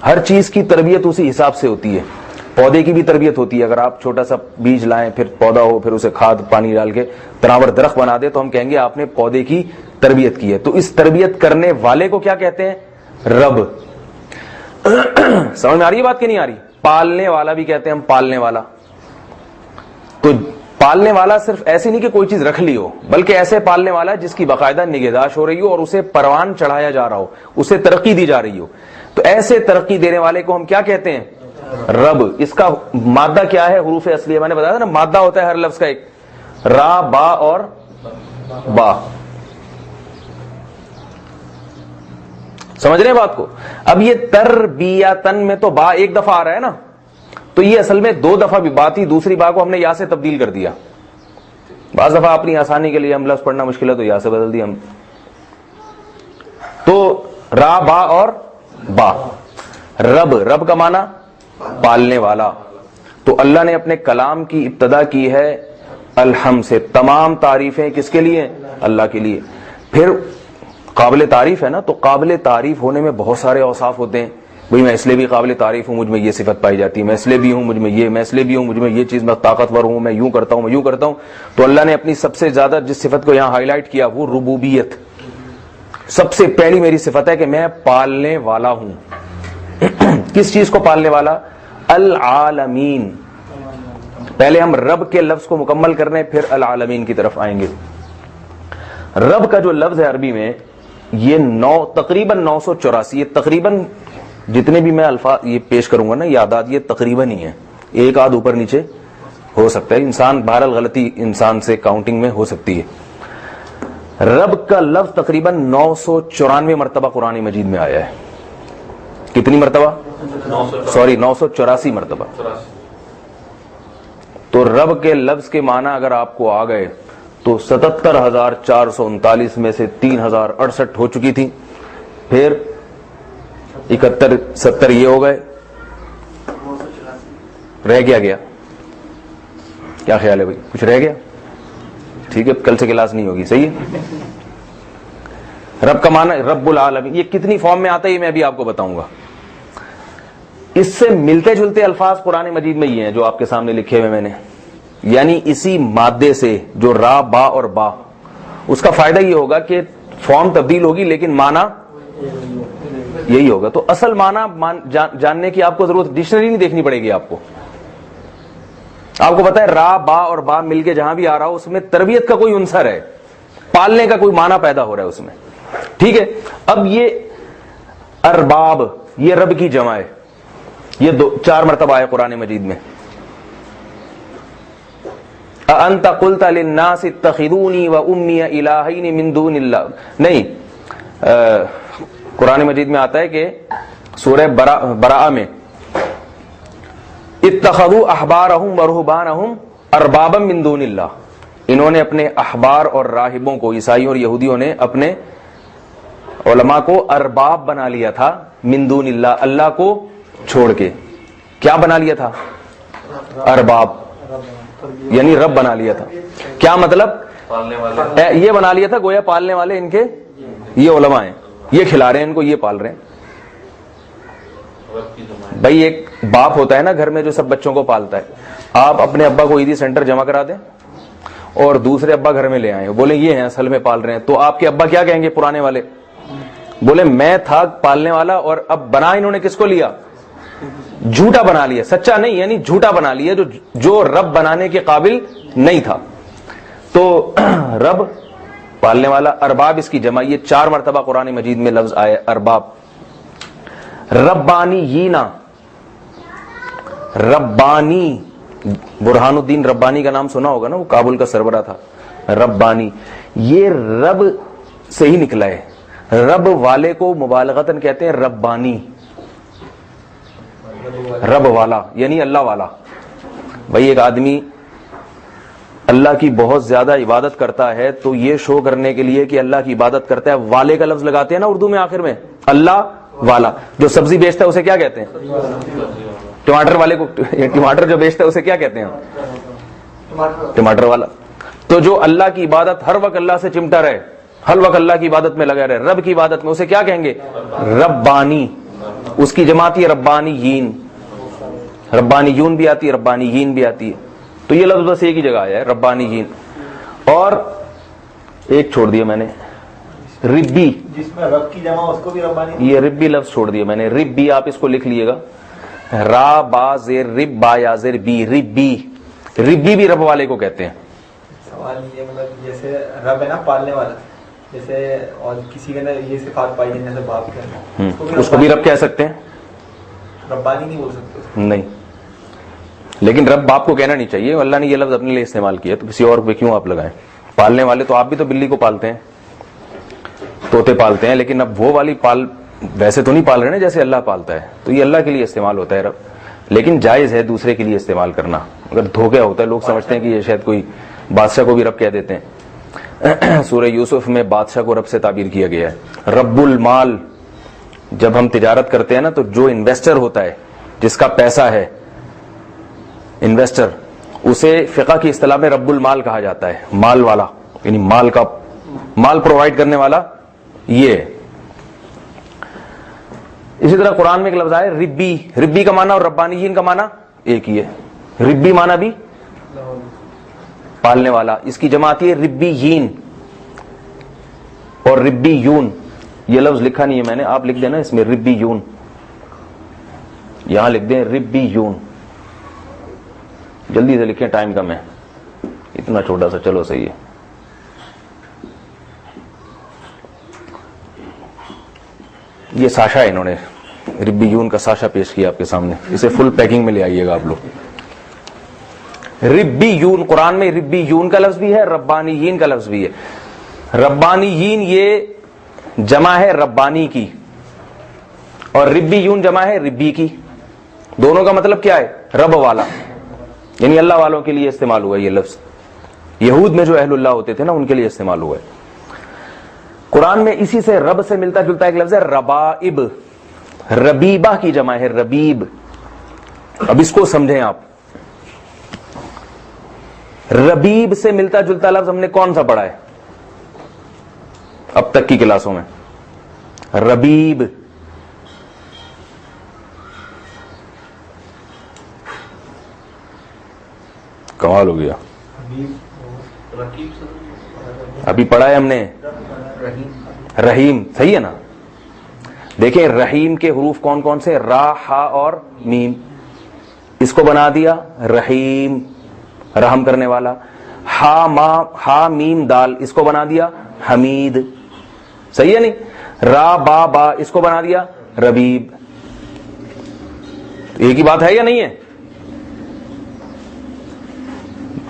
ہر چیز کی تربیت اسی حساب سے ہوتی ہے. پودے کی بھی تربیت ہوتی ہے. اگر آپ چھوٹا سا بیج لائیں, پھر پودا ہو, پھر اسے کھاد پانی ڈال کے تناور درخت بنا دے, تو ہم کہیں گے آپ نے پودے کی تربیت کی ہے. تو اس تربیت کرنے والے کو کیا کہتے ہیں؟ رب. سمجھ میں آ رہی ہے بات کہ نہیں آ رہی؟ پالنے والا بھی کہتے ہیں ہم, پالنے والا. تو پالنے والا صرف ایسے نہیں کہ کوئی چیز رکھ لی ہو, بلکہ ایسے پالنے والا جس کی باقاعدہ نگہداشت ہو رہی ہو اور اسے پروان چڑھایا جا رہا ہو, اسے ترقی دی جا رہی ہو. تو ایسے ترقی دینے والے کو ہم کیا کہتے ہیں؟ رب. اس کا مادہ کیا ہے؟ حروف اصلیہ. میں نے بتایا تھا نا, مادہ ہوتا ہے ہر لفظ کا ایک, را, با اور با. سمجھ رہے ہیں بات کو؟ اب یہ تربیتن میں تو با ایک دفعہ آ رہا ہے نا, تو یہ اصل میں 2 دفعہ بھی بات ہی, دوسری با کو ہم نے یا سے تبدیل کر دیا. بعض دفعہ اپنی آسانی کے لیے ہم لفظ پڑھنا مشکل ہے تو یا سے بدل دیا ہم. تو را, با اور با. رب, رب کا معنی پالنے والا. تو اللہ نے اپنے کلام کی ابتدا کی ہے الحمد سے. تمام تعریفیں کس کے لیے؟ اللہ کے لیے. پھر قابل تعریف ہے نا, تو قابل تعریف ہونے میں بہت سارے اوصاف ہوتے ہیں. بھئی میں اس لیے بھی قابل تعریف ہوں, مجھ میں یہ صفت پائی جاتی ہے, میں اس لیے بھی ہوں, مجھ میں یہ, میں اس لیے بھی ہوں, مجھ میں یہ چیز, میں طاقتور ہوں, میں یوں کرتا ہوں, میں یوں کرتا ہوں. تو اللہ نے اپنی سب سے زیادہ جس صفت کو یہاں ہائی لائٹ کیا وہ ربوبیت. سب سے پہلی میری صفت ہے کہ میں پالنے والا ہوں. کس چیز کو پالنے والا؟ العالمین. پہلے ہم رب کے لفظ کو مکمل کرنے, پھر العالمین کی طرف آئیں گے. رب کا جو لفظ ہے عربی میں, یہ تقریباً 984, یہ تقریباً جتنے بھی میں الفاظ یہ پیش کروں گا نا, یہ اعداد یہ تقریباً ہی ہے, ایک آدھ اوپر نیچے ہو سکتا ہے, انسان بہرحال غلطی انسان سے کاؤنٹنگ میں ہو سکتی ہے. رب کا لفظ تقریباً 994 مرتبہ قرآن مجید میں آیا ہے. کتنی مرتبہ؟ 984 مرتبہ. تو رب کے لفظ کے معنی اگر آپ کو آ گئے تو 77,439 میں سے 3,068 ہو چکی تھی, پھر 71 70 یہ ہو گئے, رہ گیا کیا خیال ہے بھائی؟ کچھ رہ گیا؟ ٹھیک ہے, کل سے کلاس نہیں ہوگی, صحیح ہے. رب کا معنی رب العالمین. یہ کتنی فارم میں آتا ہے یہ میں ابھی آپ کو بتاؤں گا. اس سے ملتے جلتے الفاظ قرآن مجید میں یہ ہیں جو آپ کے سامنے لکھے ہوئے میں نے, یعنی اسی مادے سے جو را, با اور با. اس کا فائدہ یہ ہوگا کہ فارم تبدیل ہوگی لیکن معنی یہی ہوگا. تو اصل معنی جاننے کی آپ کو ضرورت, ڈکشنری نہیں دیکھنی پڑے گی آپ کو. آپ کو پتا ہے را, با اور با مل کے جہاں بھی آ رہا ہو اس میں تربیت کا کوئی عنصر ہے, پالنے کا کوئی معنی پیدا ہو رہا ہے اس میں. ٹھیک ہے. اب یہ ارباب, یہ رب کی جمع ہے, یہ 4 مرتبہ آئے قرآن مجید میں. انت قلت للناس اتخذوني وامي الہین من دون اللہ. نہیں, قرآن مجید میں آتا ہے کہ سورہ براءہ میں اتخذوا احبارهم ورهبانهم اربابا من دون اللہ. انہوں نے اپنے احبار اور راہبوں کو, عیسائیوں اور یہودیوں نے اپنے علماء کو ارباب بنا لیا تھا من دون اللہ, اللہ کو چھوڑ کے. کیا بنا لیا تھا؟ ارباب, یعنی رب بنا لیا تھا. کیا مطلب؟ یہ بنا لیا تھا گویا پالنے والے ان کے یہ علماء ہیں, یہ کھلا رہے ہیں ان کو, یہ پال رہے ہیں. بھائی ایک باپ ہوتا ہے نا گھر میں جو سب بچوں کو پالتا ہے. آپ اپنے ابا کو عیدی سینٹر جمع کرا دیں اور دوسرے ابا گھر میں لے آئے, بولے یہ ہیں اصل میں پال رہے ہیں, تو آپ کے ابا کیا کہیں گے پرانے والے؟ بولے میں تھا پالنے والا اور اب بنا انہوں نے کس کو لیا؟ جھوٹا بنا لیا, سچا نہیں, یعنی جھوٹا بنا لیا جو رب بنانے کے قابل نہیں تھا. تو رب پالنے والا, ارباب اس کی جمع, یہ 4 مرتبہ قرآن مجید میں لفظ آئے ارباب. ربانیینا, ربانی, برہان الدین ربانی کا نام سنا ہوگا نا, وہ کابل کا سربراہ تھا. ربانی, یہ رب سے ہی نکلا ہے. رب والے کو مبالغتاً کہتے ہیں ربانی, رب والا یعنی اللہ والا. بھائی ایک آدمی اللہ کی بہت زیادہ عبادت کرتا ہے تو یہ شو کرنے کے لیے کہ اللہ کی عبادت کرتا ہے, والے کا لفظ لگاتے ہیں نا اردو میں آخر میں, اللہ والا. جو سبزی بیچتا ہے اسے کیا کہتے ہیں؟ ٹماٹر والے کو, ٹماٹر جو بیچتا ہے اسے کیا کہتے ہیں؟ ٹماٹر والا. تو جو اللہ کی عبادت ہر وقت اللہ سے چمٹا رہے, ہر وقت اللہ کی عبادت میں لگا رہے, رب کی عبادت میں, اسے کیا کہیں گے؟ ربانی. اس کی جماعت ہے ربانیین. ربانیون بھی آتی ہے, ربانیین بھی آتی ہے. تو یہ لفظ بس ایک ہی جگہ آیا ہے, ربانیین. اور ایک چھوڑ دیا میں نے, ربی, جس میں رب کی جمع اس کو بھی ربانی. یہ ربی لفظ چھوڑ دیا میں نے. ربی آپ اس کو لکھ لیے گا, را با زیر رب با یا زیر بی, ربی. ربی بھی رب والے کو کہتے ہیں. سوال یہ مطلب جیسے رب ہے نا پالنے والا, جیسے اور کسی کے اندر یہ صفات پائی جائیں جیسے باپ کے اندر, اس کو بھی رب کہہ سکتے ہیں, ربانی نہیں بول سکتے اس کو. نہیں. لیکن رب باپ کو کہنا نہیں چاہیے, اللہ نے یہ لفظ اپنے لیے استعمال کیا تو کسی اور پہ کیوں آپ لگائیں. پالنے والے تو آپ بھی تو بلی کو پالتے ہیں, طوطے پالتے ہیں, لیکن اب وہ والی ویسے تو نہیں پال رہے نا جیسے اللہ پالتا ہے. تو یہ اللہ کے لیے استعمال ہوتا ہے رب, لیکن جائز ہے دوسرے کے لیے استعمال کرنا. اگر دھوکہ ہوتا ہے, لوگ سمجھتے ہیں کہ یہ شاید کوئی بادشاہ کو بھی رب کہہ دیتے ہیں. سورہ یوسف میں بادشاہ کو رب سے تعبیر کیا گیا ہے. رب المال, جب ہم تجارت کرتے ہیں نا تو جو انویسٹر ہوتا ہے, جس کا پیسہ ہے, انویسٹر, اسے فقہ کی اصطلاح میں رب المال کہا جاتا ہے. مال والا یعنی مال پرووائڈ کرنے والا یہ. اسی طرح قرآن میں ایک لفظ ہے ربی. ربی کا معنی اور ربانیین کا معنی ایک ہی ہے. ربی معنی بھی پالنے والا, اس کی جمع آتی ہے ربیین اور ربیون. یہ لفظ لکھا نہیں ہے میں نے, آپ لکھ دینا اس میں ربیون, یہاں لکھ دیں ربیون. جلدی سے لکھیں, ٹائم کم ہے, اتنا چھوٹا سا. چلو صحیح ہے. یہ ساشا ہے, انہوں نے ربیون کا ساشا پیش کیا آپ کے سامنے. اسے فل پیکنگ میں لے آئیے گا آپ لوگ. ربیون, قرآن میں ربیون کا لفظ بھی ہے, ربانیین کا لفظ بھی ہے. ربانیین یہ جمع ہے ربانی کی, اور ربیون جمع ہے ربی کی. دونوں کا مطلب کیا ہے؟ رب والا, یعنی اللہ والوں کے لیے استعمال ہوا یہ لفظ. یہود میں جو اہل اللہ ہوتے تھے نا, ان کے لیے استعمال ہوا ہے. قرآن میں اسی سے رب سے ملتا جلتا ایک لفظ ہے ربائب. ربیبہ کی جمع ہے ربیب. اب اس کو سمجھیں آپ. ربیب سے ملتا جلتا لفظ ہم نے کون سا پڑھا ہے اب تک کی کلاسوں میں؟ ربیب. کمال ہو گیا, ابھی پڑھا ہے ہم نے رحیم. صحیح ہے نا. دیکھیں رحیم کے حروف کون کون سے؟ را, ہا اور میم. اس کو بنا دیا رحیم, رحم کرنے والا. ہا ما, ہا میم دال, اس کو بنا دیا حمید. صحیح ہے نہیں؟ را با با, اس کو بنا دیا ربیب. ایک ہی بات ہے یا نہیں ہے؟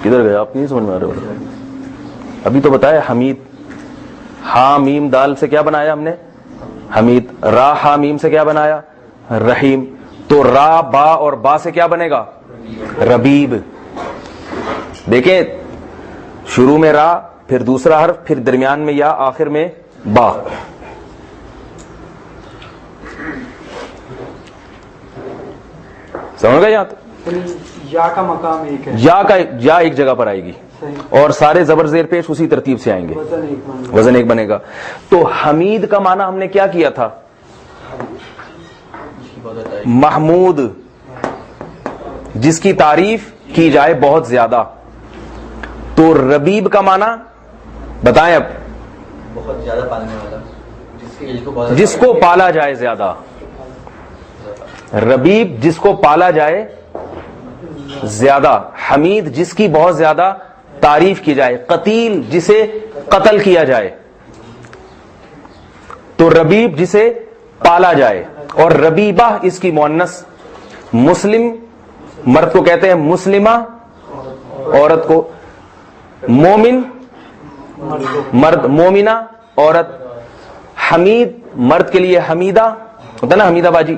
کدھر گئے آپ؟ نہیں سمجھ میں آ رہا. ابھی تو بتایا حمید. ہا میم دال سے کیا بنایا ہم نے؟ حمید. را ہا میم سے کیا بنایا؟ رحیم. تو را با اور با سے کیا بنے گا؟ ربیب. دیکھیں شروع میں را, پھر دوسرا حرف, پھر درمیان میں یا, آخر میں با. سمجھ گئے؟ یہاں یا کا مقام ایک ہے, یا ایک جگہ پر آئے گی, اور سارے زبر زیر پیش اسی ترتیب سے آئیں گے, وزن ایک بنے گا. تو حمید کا معنی ہم نے کیا کیا تھا؟ محمود, جس کی تعریف کی جائے بہت زیادہ. تو ربیب کا معنی بتائیں اب؟ بہت زیادہ پالنے والا, جس کو پالا جائے زیادہ. ربیب جس کو پالا جائے زیادہ. حمید جس کی بہت زیادہ تعریف کی جائے. قتیل جسے قتل کیا جائے. تو ربیب جسے پالا جائے. اور ربیبہ اس کی مؤنث. مسلم مرد کو کہتے ہیں مسلمہ, عورت کو. مومن مرد, مومنہ عورت. حمید مرد کے لیے حمیدہ ہوتا نا, حمیدہ باجی.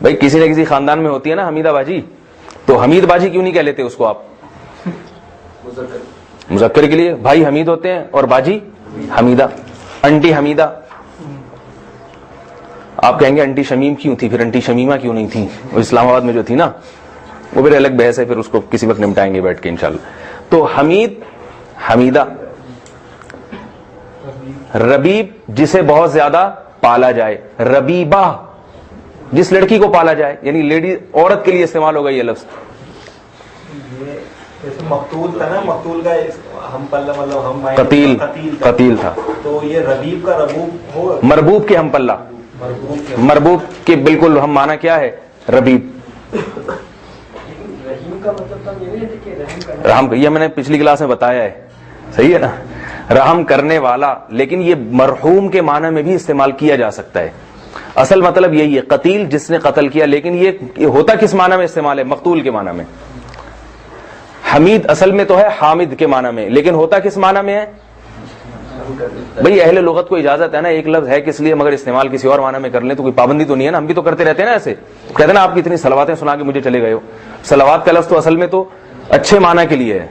بھائی کسی نہ کسی خاندان میں ہوتی ہے نا حمیدہ باجی, تو حمید باجی کیوں نہیں کہہ لیتے اس کو آپ؟ مذکر کے لیے بھائی حمید ہوتے ہیں اور باجی حمیدہ. انٹی حمیدہ. آپ کہیں گے انٹی شمیم کیوں تھی, پھر انٹی شمیمہ کیوں نہیں تھی؟ وہ اسلام آباد میں جو تھی نا, وہ پھر الگ بحث ہے, پھر اس کو کسی وقت نمٹائیں گے بیٹھ کے انشاءاللہ. تو حمید حمیدہ. ربیب جسے بہت زیادہ پالا جائے. ربیبہ جس لڑکی کو پالا جائے، یعنی لیڈی عورت کے لیے استعمال ہوگا یہ لفظ. یہ جیسے مقتول تھا نا، مقتول کا ہم پلہ مطلب ہم قتیل تھا، تو یہ ربیب کا ربوب ہو، مربوب کے ہم پلہ، مربوب کے بالکل ہم معنی کیا ہے ربیب. رحم، یہ میں نے پچھلی کلاس میں بتایا ہے، صحیح ہے نا، رحم کرنے والا، لیکن یہ مرحوم کے معنی میں بھی استعمال کیا جا سکتا ہے. اصل مطلب یہی ہے قتیل جس نے قتل کیا، لیکن یہ ہوتا کس معنی میں استعمال ہے؟ مقتول کے معنی میں. حمید اصل میں تو ہے حامد کے معنی میں، لیکن ہوتا کس معنی میں ہے؟ بھئی اہل لغت کو اجازت ہے نا، ایک لفظ ہے کس لیے مگر استعمال کسی اور معنی میں کر لیں تو کوئی پابندی تو نہیں ہے نا. ہم بھی تو کرتے رہتے ہیں نا ایسے، کہتے ہیں نا آپ کی اتنی صلواتیں سنا کے مجھے چلے گئے ہو. صلوات کا لفظ تو اصل میں تو اچھے معنی کے لیے ہے،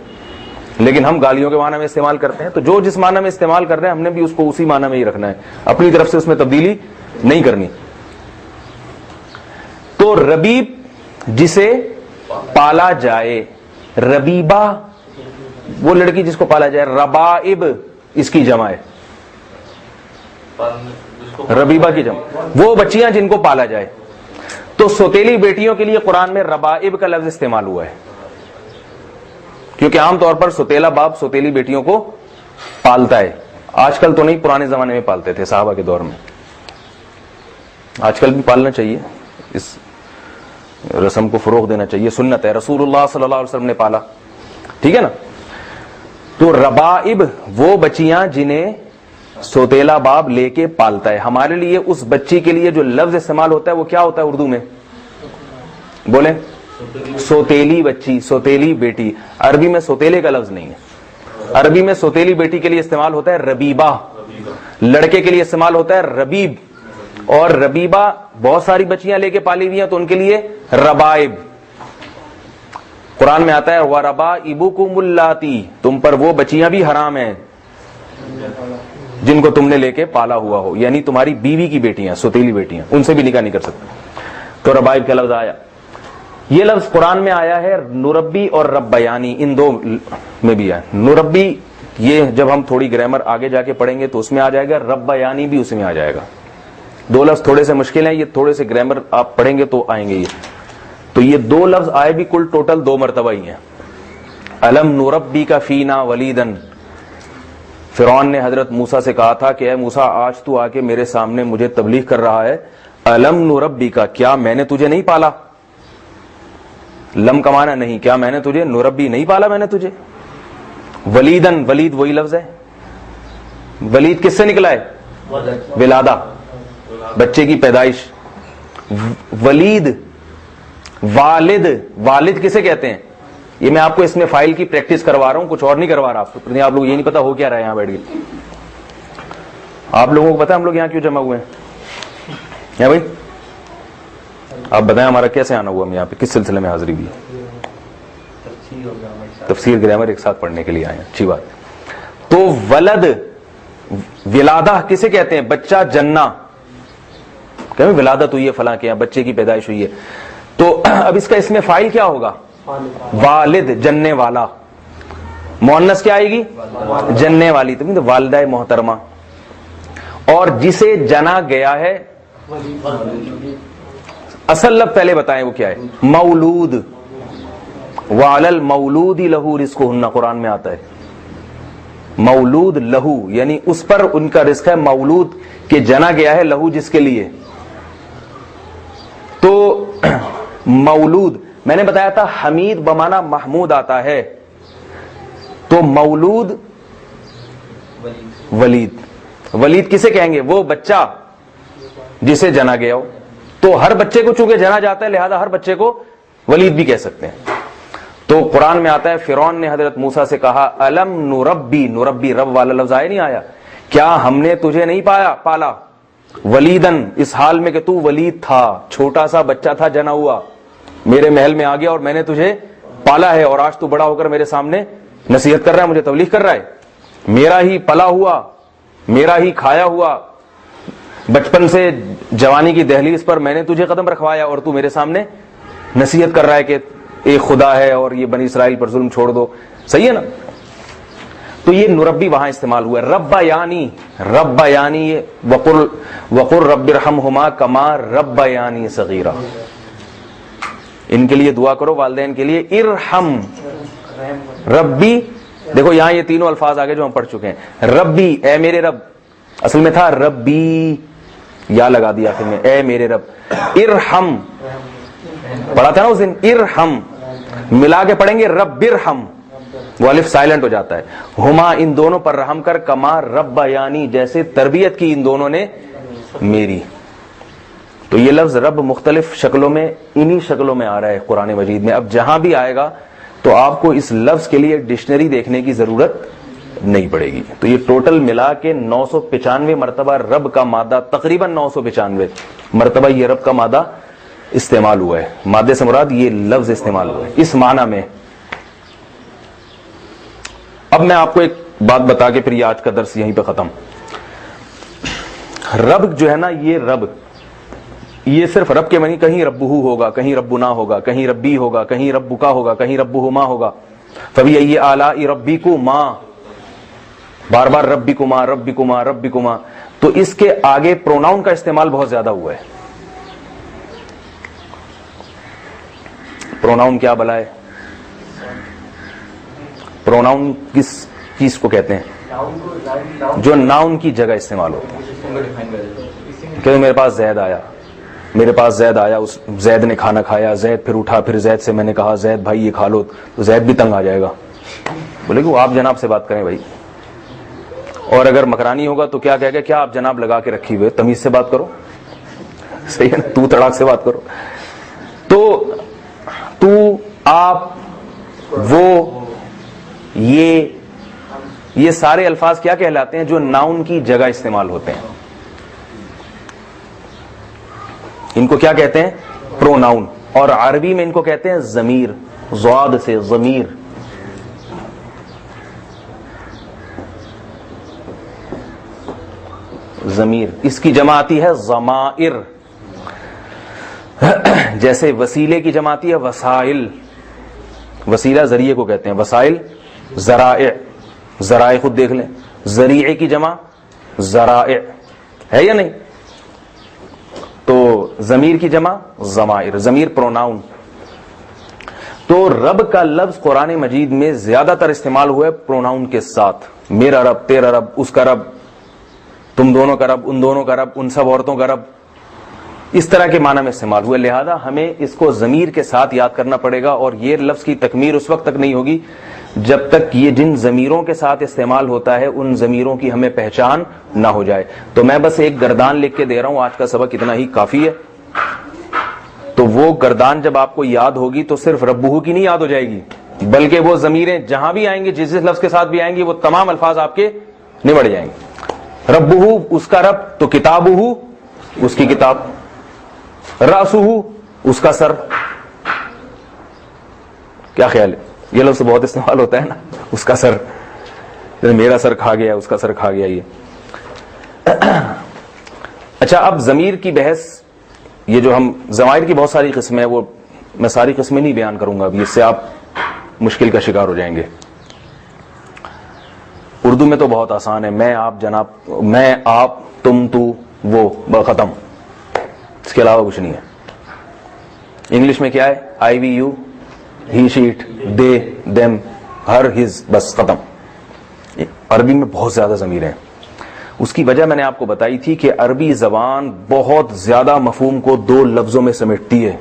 لیکن ہم گالیوں کے معنی میں استعمال کرتے ہیں. تو جو جس معنی میں استعمال کر رہے ہیں ہم نے بھی اس کو اسی معنی میں ہی رکھنا ہے، اپنی طرف سے اس میں تبدیلی نہیں کرنی. تو ربیب جسے پالا جائے، ربیبہ وہ لڑکی جس کو پالا جائے، ربائب اس کی جمع ہے، ربیبہ کی جمع وہ بچیاں جن کو پالا جائے. تو سوتیلی بیٹیوں کے لیے قرآن میں ربائب کا لفظ استعمال ہوا ہے، کیونکہ عام طور پر سوتیلا باپ سوتیلی بیٹیوں کو پالتا ہے. آج کل تو نہیں، پرانے زمانے میں پالتے تھے صحابہ کے دور میں. آج کل بھی پالنا چاہیے، اس رسم کو فروغ دینا چاہیے، سنت ہے، رسول اللہ صلی اللہ علیہ وسلم نے پالا، ٹھیک ہے نا. تو ربائب وہ بچیاں جنہیں سوتیلا باپ لے کے پالتا ہے. ہمارے لیے اس بچی کے لیے جو لفظ استعمال ہوتا ہے وہ کیا ہوتا ہے اردو میں؟ بولیں. سوتیلی بچی، سوتیلی بیٹی. عربی میں سوتیلے کا لفظ نہیں ہے، عربی میں سوتیلی بیٹی کے لیے استعمال ہوتا ہے ربیبہ، لڑکے کے لیے استعمال ہوتا ہے ربیب. اور ربیبہ بہت ساری بچیاں لے کے پالی ہوئی ہیں تو ان کے لیے ربائب. قرآن میں آتا ہے وَرَبَائِبُكُمُ اللَّاتِي، تم پر وہ بچیاں بھی حرام ہیں جن کو تم نے لے کے پالا ہوا ہو، یعنی تمہاری بیوی کی بیٹیاں، سوتیلی بیٹیاں، ان سے بھی نکاح نہیں کر سکتے. تو ربائب کا لفظ آیا. یہ لفظ قرآن میں آیا ہے نربی اور ربیانی، ان دو میں بھی ہے. نربی یہ جب ہم تھوڑی گرامر آگے جا کے پڑھیں گے تو اس میں آ جائے گا، ربیانی بھی اس میں آ جائے گا. دو لفظ تھوڑے سے مشکل ہیں، یہ تھوڑے سے گرامر آپ پڑھیں گے تو آئیں گے. یہ تو یہ دو لفظ آئے بھی کل ٹوٹل 2 مرتبہ ہی ہیں. الم نربی کا فینا ولیدن، فرعون نے حضرت موسیٰ سے کہا تھا کہ اے موسیٰ آج تو آ کے میرے سامنے مجھے تبلیغ کر رہا ہے، الم نربی کا، کیا میں نے تجھے نہیں پالا؟ لم کمانا نہیں، کیا میں نے تجھے نربی نہیں پالا میں نے تجھے؟ ولیدن، ولید وہی لفظ ہے. ولید کس سے نکلا ہے؟ ولادہ، بچے کی پیدائش. ولید، والد، والد کسے کہتے ہیں؟ یہ میں آپ کو اس میں فائل کی پریکٹس کروا رہا ہوں، کچھ اور نہیں کروا رہا. آپ لوگ یہ نہیں پتا ہو کیا رہا ہے یہاں بیٹھ کے. آپ لوگوں کو پتا ہم لوگ یہاں کیوں جمع ہوئے ہیں بھائی؟ آپ بتائیں ہمارا کیسے آنا ہوا ہم یہاں پہ، کس سلسلے میں حاضری بھی؟ تفسیر گرامر ایک ساتھ پڑھنے کے لیے آئے ہیں، اچھی بات. تو ولد، ولادہ کسے کہتے ہیں؟ بچہ جننا، کہ ولادت ہوئی ہے فلاں کے یہاں، بچے کی پیدائش ہوئی ہے. تو اب اس کا اس میں فائل کیا ہوگا؟ والد، جننے والا. مؤنث کیا آئے گی؟ جننے والی، تو والدہ محترمہ. اور جسے جنا گیا ہے، اصل لفظ پہلے بتائیں وہ کیا ہے؟ مولود. وعلی المولود لہو رزقہن، قرآن میں آتا ہے. مولود لہو یعنی اس پر ان کا رزق ہے، مولود کہ جنا گیا ہے، لہو جس کے لیے. تو مولود میں نے بتایا تھا حمید بمانا محمود آتا ہے، تو مولود ولید. ولید کسے کہیں گے؟ وہ بچہ جسے جنا گیا ہو. تو ہر بچے کو چونکہ جنا جاتا ہے لہذا ہر بچے کو ولید بھی کہہ سکتے ہیں. تو قرآن میں آتا ہے فرعون نے حضرت موسیٰ سے کہا الم نربی، نربی رب والا لفظ آیا نہیں آیا؟ کیا ہم نے تجھے نہیں پالا ولیدن، اس حال میں کہ تو ولید تھا، چھوٹا سا بچہ تھا، جنا ہوا، میرے محل میں آ گیا اور میں نے تجھے پالا ہے، اور آج تو بڑا ہو کر میرے سامنے نصیحت کر رہا ہے، مجھے تبلیغ کر رہا ہے. میرا ہی پلا ہوا، میرا ہی کھایا ہوا، بچپن سے جوانی کی دہلیز پر میں نے تجھے قدم رکھوایا اور تو میرے سامنے نصیحت کر رہا ہے کہ ایک خدا ہے اور یہ بنی اسرائیل پر ظلم چھوڑ دو. صحیح ہے نا؟ تو یہ نربی وہاں استعمال ہوا ہے. رب یعنی وقل رب ارحمہما کما ربیانی صغیرا. ان کے لیے دعا کرو والدین کے لیے. ارحم ربی, دیکھو یہاں یہ تینوں الفاظ آگے جو ہم پڑھ چکے ہیں. ربی اے میرے رب, اصل میں تھا ربی, یا لگا دیا آخر میں, اے میرے رب. ارحم پڑھا تھا نا اس دن, ارحم ملا کے پڑھیں گے رب ارحم, وہ الف سائلنٹ ہو جاتا ہے. ہما ان دونوں پر رحم کر, کما ربیانی جیسے تربیت کی ان دونوں نے میری. تو یہ لفظ رب مختلف شکلوں میں انہی شکلوں میں آ رہا ہے قرآن مجید میں. اب جہاں بھی آئے گا تو آپ کو اس لفظ کے لیے ڈکشنری دیکھنے کی ضرورت نہیں پڑے گی. تو یہ ٹوٹل ملا کے 995 مرتبہ رب کا مادہ, تقریباً 995 مرتبہ یہ رب کا مادہ استعمال ہوا ہے. مادے سے مراد یہ لفظ استعمال ہوا ہے اس معنی میں. اب میں آپ کو ایک بات بتا کے پھر یہ آج کا درس یہیں پہ ختم. رب جو ہے نا, یہ رب, یہ صرف رب کے معنی کہیں ربہو ہوگا, کہیں ربنا ہوگا, کہیں ربی ہوگا, کہیں ربکا ہوگا, کہیں ربہما ہوگا. فبأي آلاء ربکما, بار بار ربکما ربکما ربکما. تو اس کے آگے پروناؤن کا استعمال بہت زیادہ ہوا ہے. پروناؤن کیا بلا ہے؟ پروناؤن کس چیز کو کہتے ہیں؟ جو ناؤن کی جگہ استعمال ہوتا ہے. کہ میرے پاس زید آیا, میرے پاس زید آیا, اس زید نے کھانا کھایا, زید پھر اٹھا, پھر زید سے میں نے کہا زید بھائی یہ کھا لو, تو زید بھی تنگ آ جائے گا, بولے کہ وہ آپ جناب سے بات کریں بھائی. اور اگر مکرانی ہوگا تو کیا کہے گا, کیا آپ جناب لگا کے رکھی ہوئے, تمیز سے بات کرو, صحیح ہے نا, تو تڑاک سے بات کرو. تو آپ, وہ, یہ سارے الفاظ کیا کہلاتے ہیں؟ جو ناؤن کی جگہ استعمال ہوتے ہیں. ان کو کیا کہتے ہیں؟ پروناؤن. اور عربی میں ان کو کہتے ہیں ضمیر, ضاد سے ضمیر. ضمیر, اس کی جمع آتی ہے ضمائر. جیسے وسیلے کی جمع آتی ہے وسائل, وسیلہ ذریعے کو کہتے ہیں, وسائل ذرائع, ذرائع خود دیکھ لیں. ذریعے کی جمع ذرائع ہے یا نہیں؟ تو ضمیر کی جمع ضمائر, ضمیر پروناؤن. تو رب کا لفظ قرآن مجید میں زیادہ تر استعمال ہوا ہے پروناؤن کے ساتھ. میرا رب, تیرا رب, اس کا رب, تم دونوں کا رب, ان دونوں کا رب, ان سب عورتوں کا رب, اس طرح کے معنی میں استعمال ہوا. لہذا ہمیں اس کو ضمیر کے ساتھ یاد کرنا پڑے گا. اور یہ لفظ کی تکمیل اس وقت تک نہیں ہوگی جب تک یہ جن ضمیروں کے ساتھ استعمال ہوتا ہے ان ضمیروں کی ہمیں پہچان نہ ہو جائے. تو میں بس ایک گردان لکھ کے دے رہا ہوں, آج کا سبق اتنا ہی کافی ہے. تو وہ گردان جب آپ کو یاد ہوگی تو صرف ربہو کی نہیں یاد ہو جائے گی, بلکہ وہ ضمیریں جہاں بھی آئیں گی, جس لفظ کے ساتھ بھی آئیں گی, وہ تمام الفاظ آپ کے نمٹ جائیں گے. ربہو اس کا رب, تو کتابہو اس کی کتاب, رأسہو اس کا سر. کیا خیال ہے؟ یہ لفظ بہت استعمال ہوتا ہے نا, اس کا سر, میرا سر کھا گیا, اس کا سر کھا گیا. یہ اچھا, اب ضمیر کی بحث, یہ جو ہم ضمائر کی بہت ساری قسمیں ہیں, وہ میں ساری قسمیں نہیں بیان کروں گا ابھی, اس سے آپ مشکل کا شکار ہو جائیں گے. اردو میں تو بہت آسان ہے, میں, آپ, جناب, میں, آپ, تم, تو, وہ, ختم. اس کے علاوہ کچھ نہیں ہے. انگلش میں کیا ہے؟ I, we, you, he, she, it, they, them, her, his, بس ختم. عربی میں بہت زیادہ ضمیر ہیں. اس کی وجہ میں نے آپ کو بتائی تھی کہ عربی زبان بہت زیادہ مفہوم کو دو لفظوں میں سمیٹتی ہے.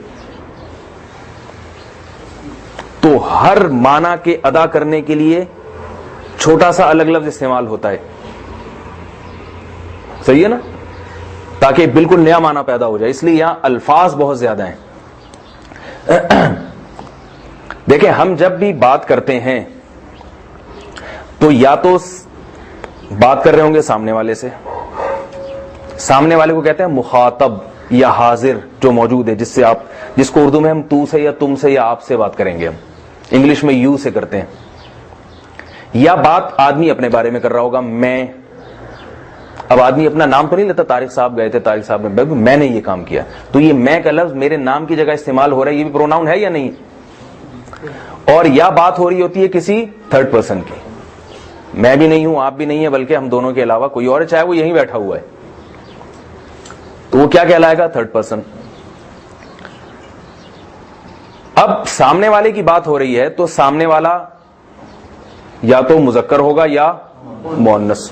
تو ہر معنی کے ادا کرنے کے لیے چھوٹا سا الگ لفظ استعمال ہوتا ہے. صحیح ہے نا, تاکہ بالکل نیا معنی پیدا ہو جائے. اس لیے یہاں الفاظ بہت زیادہ ہیں. دیکھیں, ہم جب بھی بات کرتے ہیں تو یا تو بات کر رہے ہوں گے سامنے والے سے, سامنے والے کو کہتے ہیں مخاطب یا حاضر جو موجود ہے, جس سے آپ, جس کو اردو میں ہم تو سے یا تم سے یا آپ سے بات کریں گے, ہم انگلش میں یو سے کرتے ہیں. یا بات آدمی اپنے بارے میں کر رہا ہوگا, میں. اب آدمی اپنا نام تو نہیں لیتا, طارق صاحب گئے تھے, طارق صاحب نے, میں نے یہ کام کیا. تو یہ میں کا لفظ میرے نام کی جگہ استعمال ہو رہا ہے, یہ بھی پروناؤن ہے یا نہیں؟ اور یا بات ہو رہی ہوتی ہے کسی تھرڈ پرسن کی, میں بھی نہیں ہوں, آپ بھی نہیں ہے, بلکہ ہم دونوں کے علاوہ کوئی اور ہے, چاہے وہ یہیں بیٹھا ہوا ہے, تو وہ کیا کہلائے گا؟ Third person. اب سامنے والے کی بات ہو رہی ہے تو سامنے والا یا تو مذکر ہوگا یا مؤنث,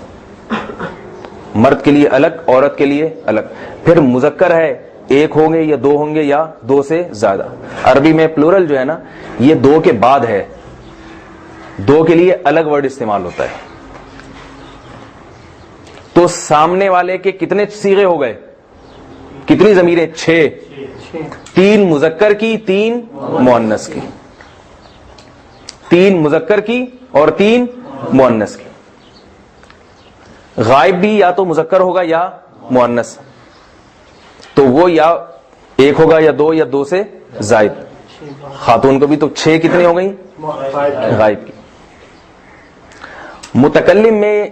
مرد کے لیے الگ, عورت کے لیے الگ. پھر مذکر ہے, ایک ہوں گے یا دو ہوں گے یا دو سے زیادہ. عربی میں پلورل جو ہے نا, یہ دو کے بعد ہے, دو کے لیے الگ ورڈ استعمال ہوتا ہے. تو سامنے والے کے کتنے صیغے ہو گئے؟ کتنی ضمیریں؟ 6. 3 مذکر کی, 3 مؤنث کی. 3 مذکر کی اور 3 مؤنث کی. غائب بھی یا تو مذکر ہوگا یا مؤنث, تو وہ یا ایک ہوگا یا دو یا دو سے زائد. خاتون کو بھی تو 6 کتنی ہو گئی؟ غائب کی. متکلم میں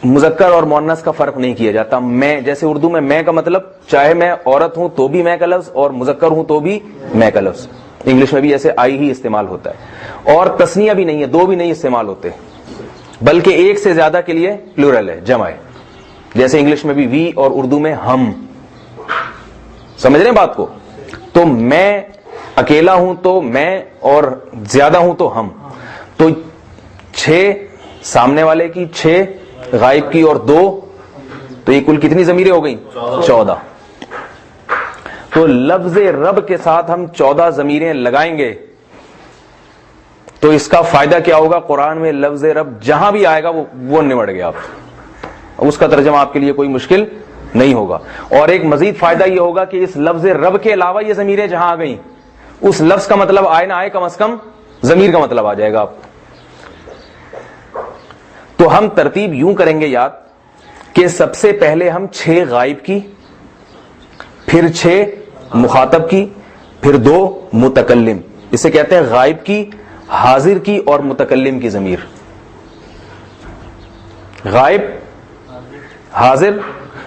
مذکر اور مؤنث کا فرق نہیں کیا جاتا. میں, جیسے اردو میں کا مطلب چاہے میں عورت ہوں تو بھی میں کا لفظ, اور مذکر ہوں تو بھی میں کا لفظ. انگلش میں بھی ایسے آئی ہی استعمال ہوتا ہے. اور تسنیہ بھی نہیں ہے, دو بھی نہیں استعمال ہوتے, بلکہ ایک سے زیادہ کے لیے پلورل ہے, جمع ہے. جیسے انگلش میں بھی وی اور اردو میں ہم. سمجھ رہے ہیں بات کو؟ تو میں اکیلا ہوں تو میں, اور زیادہ ہوں تو ہم. تو 6 سامنے والے کی, 6 غائب کی اور 2, تو یہ کل کتنی ضمیریں ہو گئیں؟ 14. تو لفظ رب کے ساتھ ہم 14 ضمیریں لگائیں گے تو اس کا فائدہ کیا ہوگا؟ قرآن میں لفظ رب جہاں بھی آئے گا وہ نمٹ گیا, آپ اس کا ترجمہ آپ کے لیے کوئی مشکل نہیں ہوگا. اور ایک مزید فائدہ یہ ہوگا کہ اس لفظ رب کے علاوہ یہ ضمیریں جہاں آ گئیں, اس لفظ کا مطلب آئے نہ آئے, کم از کم ضمیر کا مطلب آ جائے گا آپ. تو ہم ترتیب یوں کریں گے یاد کہ سب سے پہلے ہم 6 غائب کی, پھر 6 مخاطب کی, پھر 2 متکلم. اسے کہتے ہیں غائب کی, حاضر کی اور متکلم کی ضمیر. غائب, حاضر.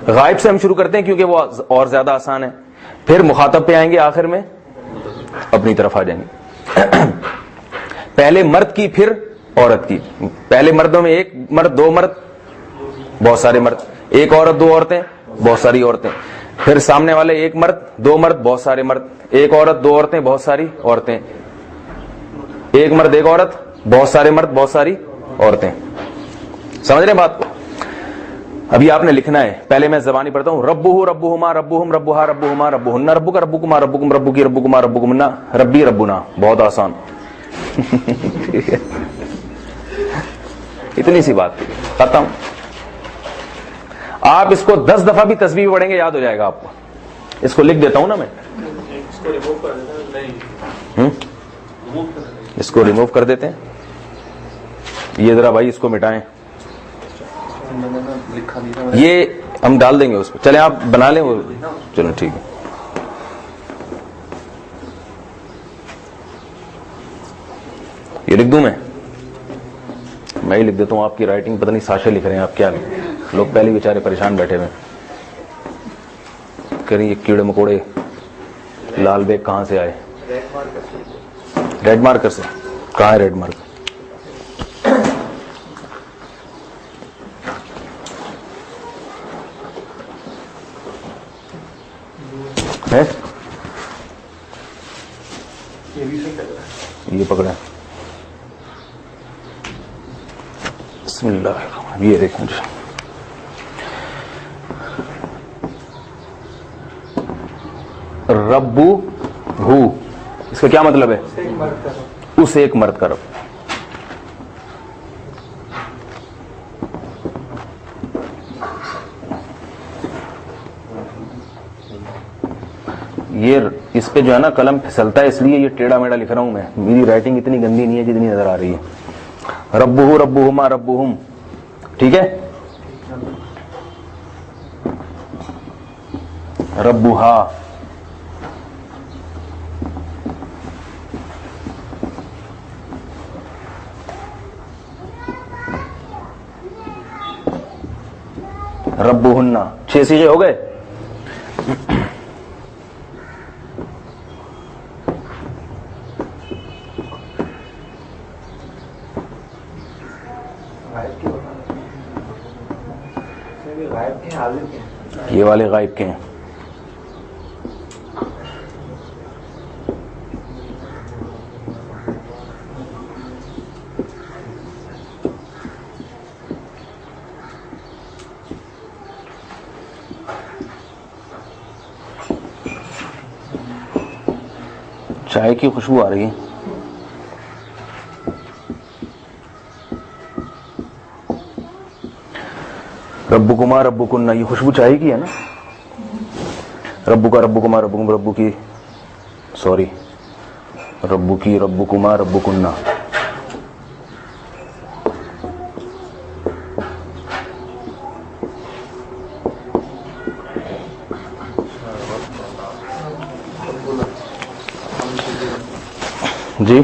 غائب سے ہم شروع کرتے ہیں کیونکہ وہ اور زیادہ آسان ہے. پھر مخاطب پہ آئیں گے, آخر میں اپنی طرف آ جائیں گے. پہلے مرد کی, پھر عورت کی. پہلے مردوں میں 1 مرد, 2 مرد, بہت سارے مرد. 1 عورت, 2 عورتیں, بہت ساری عورتیں. پھر سامنے والے 1 مرد, 2 مرد, بہت سارے مرد. 1 عورت, 2 عورتیں, بہت ساری عورتیں. 1 مرد, 1 عورت, بہت سارے مرد, بہت ساری عورتیں. سمجھ رہے بات کو؟ ابھی آپ نے لکھنا ہے, پہلے میں زبانی پڑھتا ہوں. ربہ ربہما ربہم ربہا ربہما ربہن ربک ربکما ربکم ربکی ربکما ربکمنا ربی ربنا. بہت آسان. اتنی سی بات تھی, ختم. آپ اس کو 10 دفعہ بھی تسبیح پڑھیں گے, یاد ہو جائے گا آپ کو. اس کو لکھ دیتا ہوں نا میں, اس کو ریموو کر دیتے ہیں. یہ ذرا بھائی اس کو مٹائیں, یہ ہم ڈال دیں گے اس کو. چلیں آپ بنا لیں وہ, چلو ٹھیک ہے. یہ لکھ دوں میں ہی لکھ دیتا ہوں. آپ کی رائٹنگ پتہ نہیں ساشے لکھ رہے ہیں آپ, کیا لوگ پہلے بیچارے پریشان بیٹھے ہوئے کریں یہ کیڑے مکوڑے لال بیگ کہاں سے آئے. ریڈ مارکر سے. کہاں ہے ریڈ مارکر؟ یہ پکڑا, بسم اللہ. یہ دیکھیں ربو ہو, اس کا کیا مطلب ہے؟ اس ایک مرد کا رب. یہ اس پہ جو ہے نا قلم پھسلتا ہے, اس لیے یہ ٹیڑھا میڑھا لکھ رہا ہوں میں. میری رائٹنگ اتنی گندی نہیں ہے جتنی نظر آ رہی ہے. ربہ ربہما ربہم, ٹھیک ہے. ربہا, ربہن. 6 صیغے ہو گئے. یہ والے غائب کے ہیں. چائے کی خوشبو آ رہی ہے. ربکما ربکن، یہ خوشبو چائے کی ہے نا. ربو کا ربکما ربکم، ربو کی سوری ربو کی ربکما ربکنہ. جی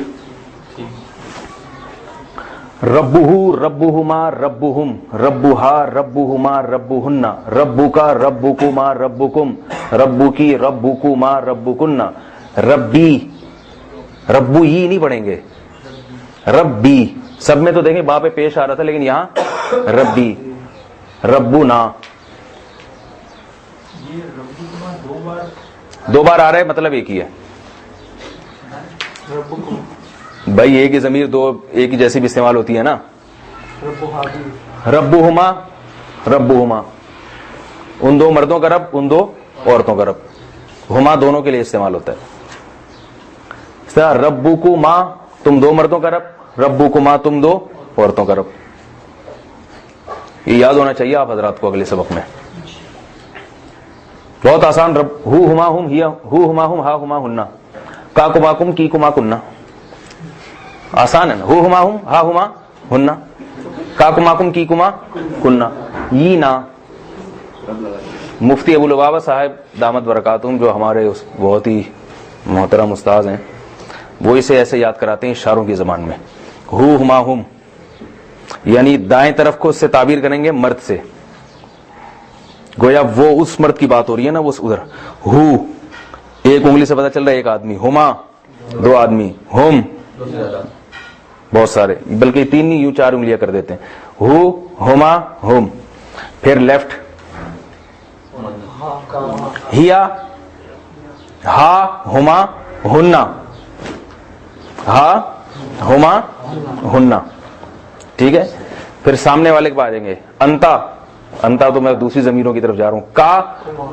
ربہ ربہما ربہم، ربہا ربہما ربہن، ربکا ربکما ربکم، ربکی ربکما ربکن. ربی، ربو یہ نہیں پڑھیں گے، ربی. سب میں تو دیکھیں با پہ پیش آ رہا تھا، لیکن یہاں ربی. ربنا دو بار آ رہا ہے، مطلب ایک ہی ہے بھائی. ایک ہی ضمیر دو ایک ہی جیسی بھی استعمال ہوتی ہے نا. ربہما ربہما، ان دو مردوں کا رب، ان دو عورتوں کا رب. ہما دونوں کے لیے استعمال ہوتا ہے. ربکما تم دو مردوں کا رب، ربکما تم دو عورتوں کا رب. یہ یاد ہونا چاہیے آپ حضرات کو اگلے سبق میں. بہت آسان. رب ہو ہما ہم، ہو ہما ہم، ہا ہما ہننا، کا کما کم، کی کما کننا. آسان ہے نا. ہو ہما ہم، ہا ہما ہننا، کا کما کم، کی کما کننا. یہ نا مفتی ابو لبابہ صاحب دامت برکاتہم، جو ہمارے بہت ہی محترم استاذ ہیں، وہ اسے ایسے یاد کراتے ہیں اشاروں کی زبان میں. ہو ہما ہم یعنی دائیں طرف کو اس سے تعبیر کریں گے مرد سے، گویا وہ اس مرد کی بات ہو رہی ہے نا، وہ ادھر. ہو ایک انگلی سے پتا چل رہا ہے ایک آدمی، ہما دو آدمی، ہم بہت سارے، بلکہ تین نہیں یوں چار انگلیاں کر دیتے ہیں. ہو ہما ہم. پھر لیفٹ ہیا ہا ہما ہننا، ہا ہما ہننا. ٹھیک ہے. پھر سامنے والے کے پاس آ جائیں گے. انتا، انتا تو میں دوسری زمینوں کی طرف جا رہا ہوں. کا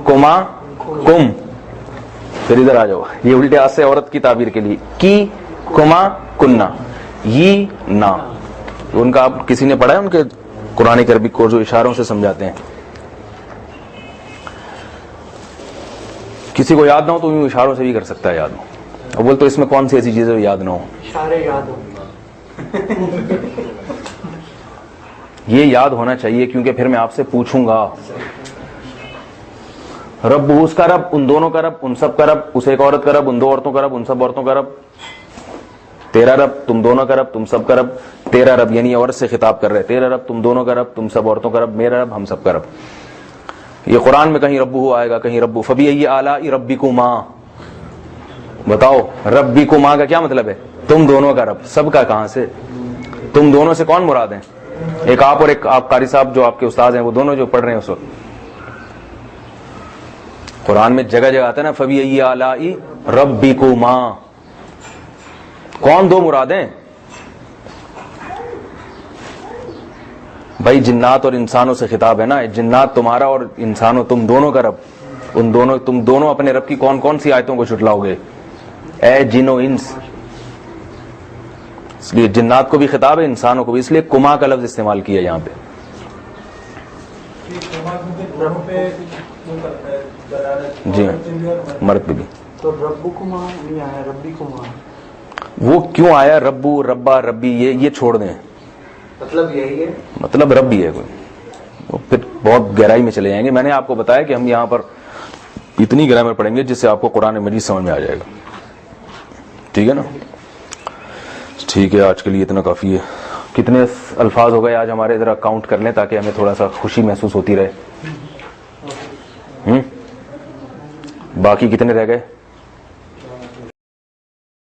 کما کم. پھر ادھر آ جاؤ، یہ الٹے ہاتھ سے عورت کی تعبیر کے لیے. کی کما کننا. یہ نا ان کا آپ کسی نے پڑھا ہے ان کے قرآن عربی کو جو اشاروں سے سمجھاتے ہیں؟ کسی کو یاد نہ ہو تو یوں اشاروں سے بھی کر سکتا ہے یاد ہو. اور بول تو اس میں کون سی ایسی چیزیں یاد نہ ہو؟ اشارے یاد ہو. یہ یاد ہونا چاہیے کیونکہ پھر میں آپ سے پوچھوں گا. رب اس کا رب، ان دونوں کا رب، ان سب کا رب، اس ایک عورت کا رب، ان دو عورتوں کا رب، ان سب عورتوں کا رب. تیرا رب، تم دونوں کا رب، تم سب کا رب. تیرا رب یعنی عورت سے خطاب کر رہے. تیرا رب، تم دونوں کا رب، تم سب عورتوں کا رب. میرا رب، ہم سب کا رب. یہ قرآن میں کہیں ربو آئے گا، کہیں ربو. فبی آلاء ربکما، بتاؤ ربکما کا کیا مطلب ہے؟ تم دونوں کا رب. سب کا کہاں سے؟ تم دونوں سے کون مراد ہیں؟ ایک آپ اور ایک آپ قاری صاحب جو آپ کے استاد ہیں، وہ دونوں جو پڑھ رہے ہیں اس وقت. قرآن میں جگہ جگہ آتا ہے نا فبی آلاء ربکما. کون دو مراد ہیں بھائی؟ جنات اور انسانوں سے خطاب ہے نا. جنات تمہارا اور انسانوں تم دونوں کا رب. ان دونوں تم دونوں اپنے رب کی کون کون سی آیتوں کو چھٹلاؤ گے؟ اے جن و انس. اس لیے جنات کو بھی خطاب ہے، انسانوں کو بھی. اس لیے کما کا لفظ استعمال کیا یہاں پہ. جی مرد پہ بھی. تو ربکما نہیں آیا، ربکما. وہ کیوں آیا ربو ربا ربی؟ یہ چھوڑ دیں، مطلب یہی ہے، مطلب رب بھی ہے کوئی. وہ پھر بہت گہرائی میں چلے جائیں گے. میں نے آپ کو بتایا کہ ہم یہاں پر اتنی گرامر پڑھیں گے جس سے آپ کو قرآن مجید سمجھ میں آ جائے گا. ٹھیک ہے نا؟ ٹھیک ہے، آج کے لیے اتنا کافی ہے. کتنے الفاظ ہو گئے آج ہمارے؟ ذرا کاؤنٹ کر لیں تاکہ ہمیں تھوڑا سا خوشی محسوس ہوتی رہے. باقی کتنے رہ گئے؟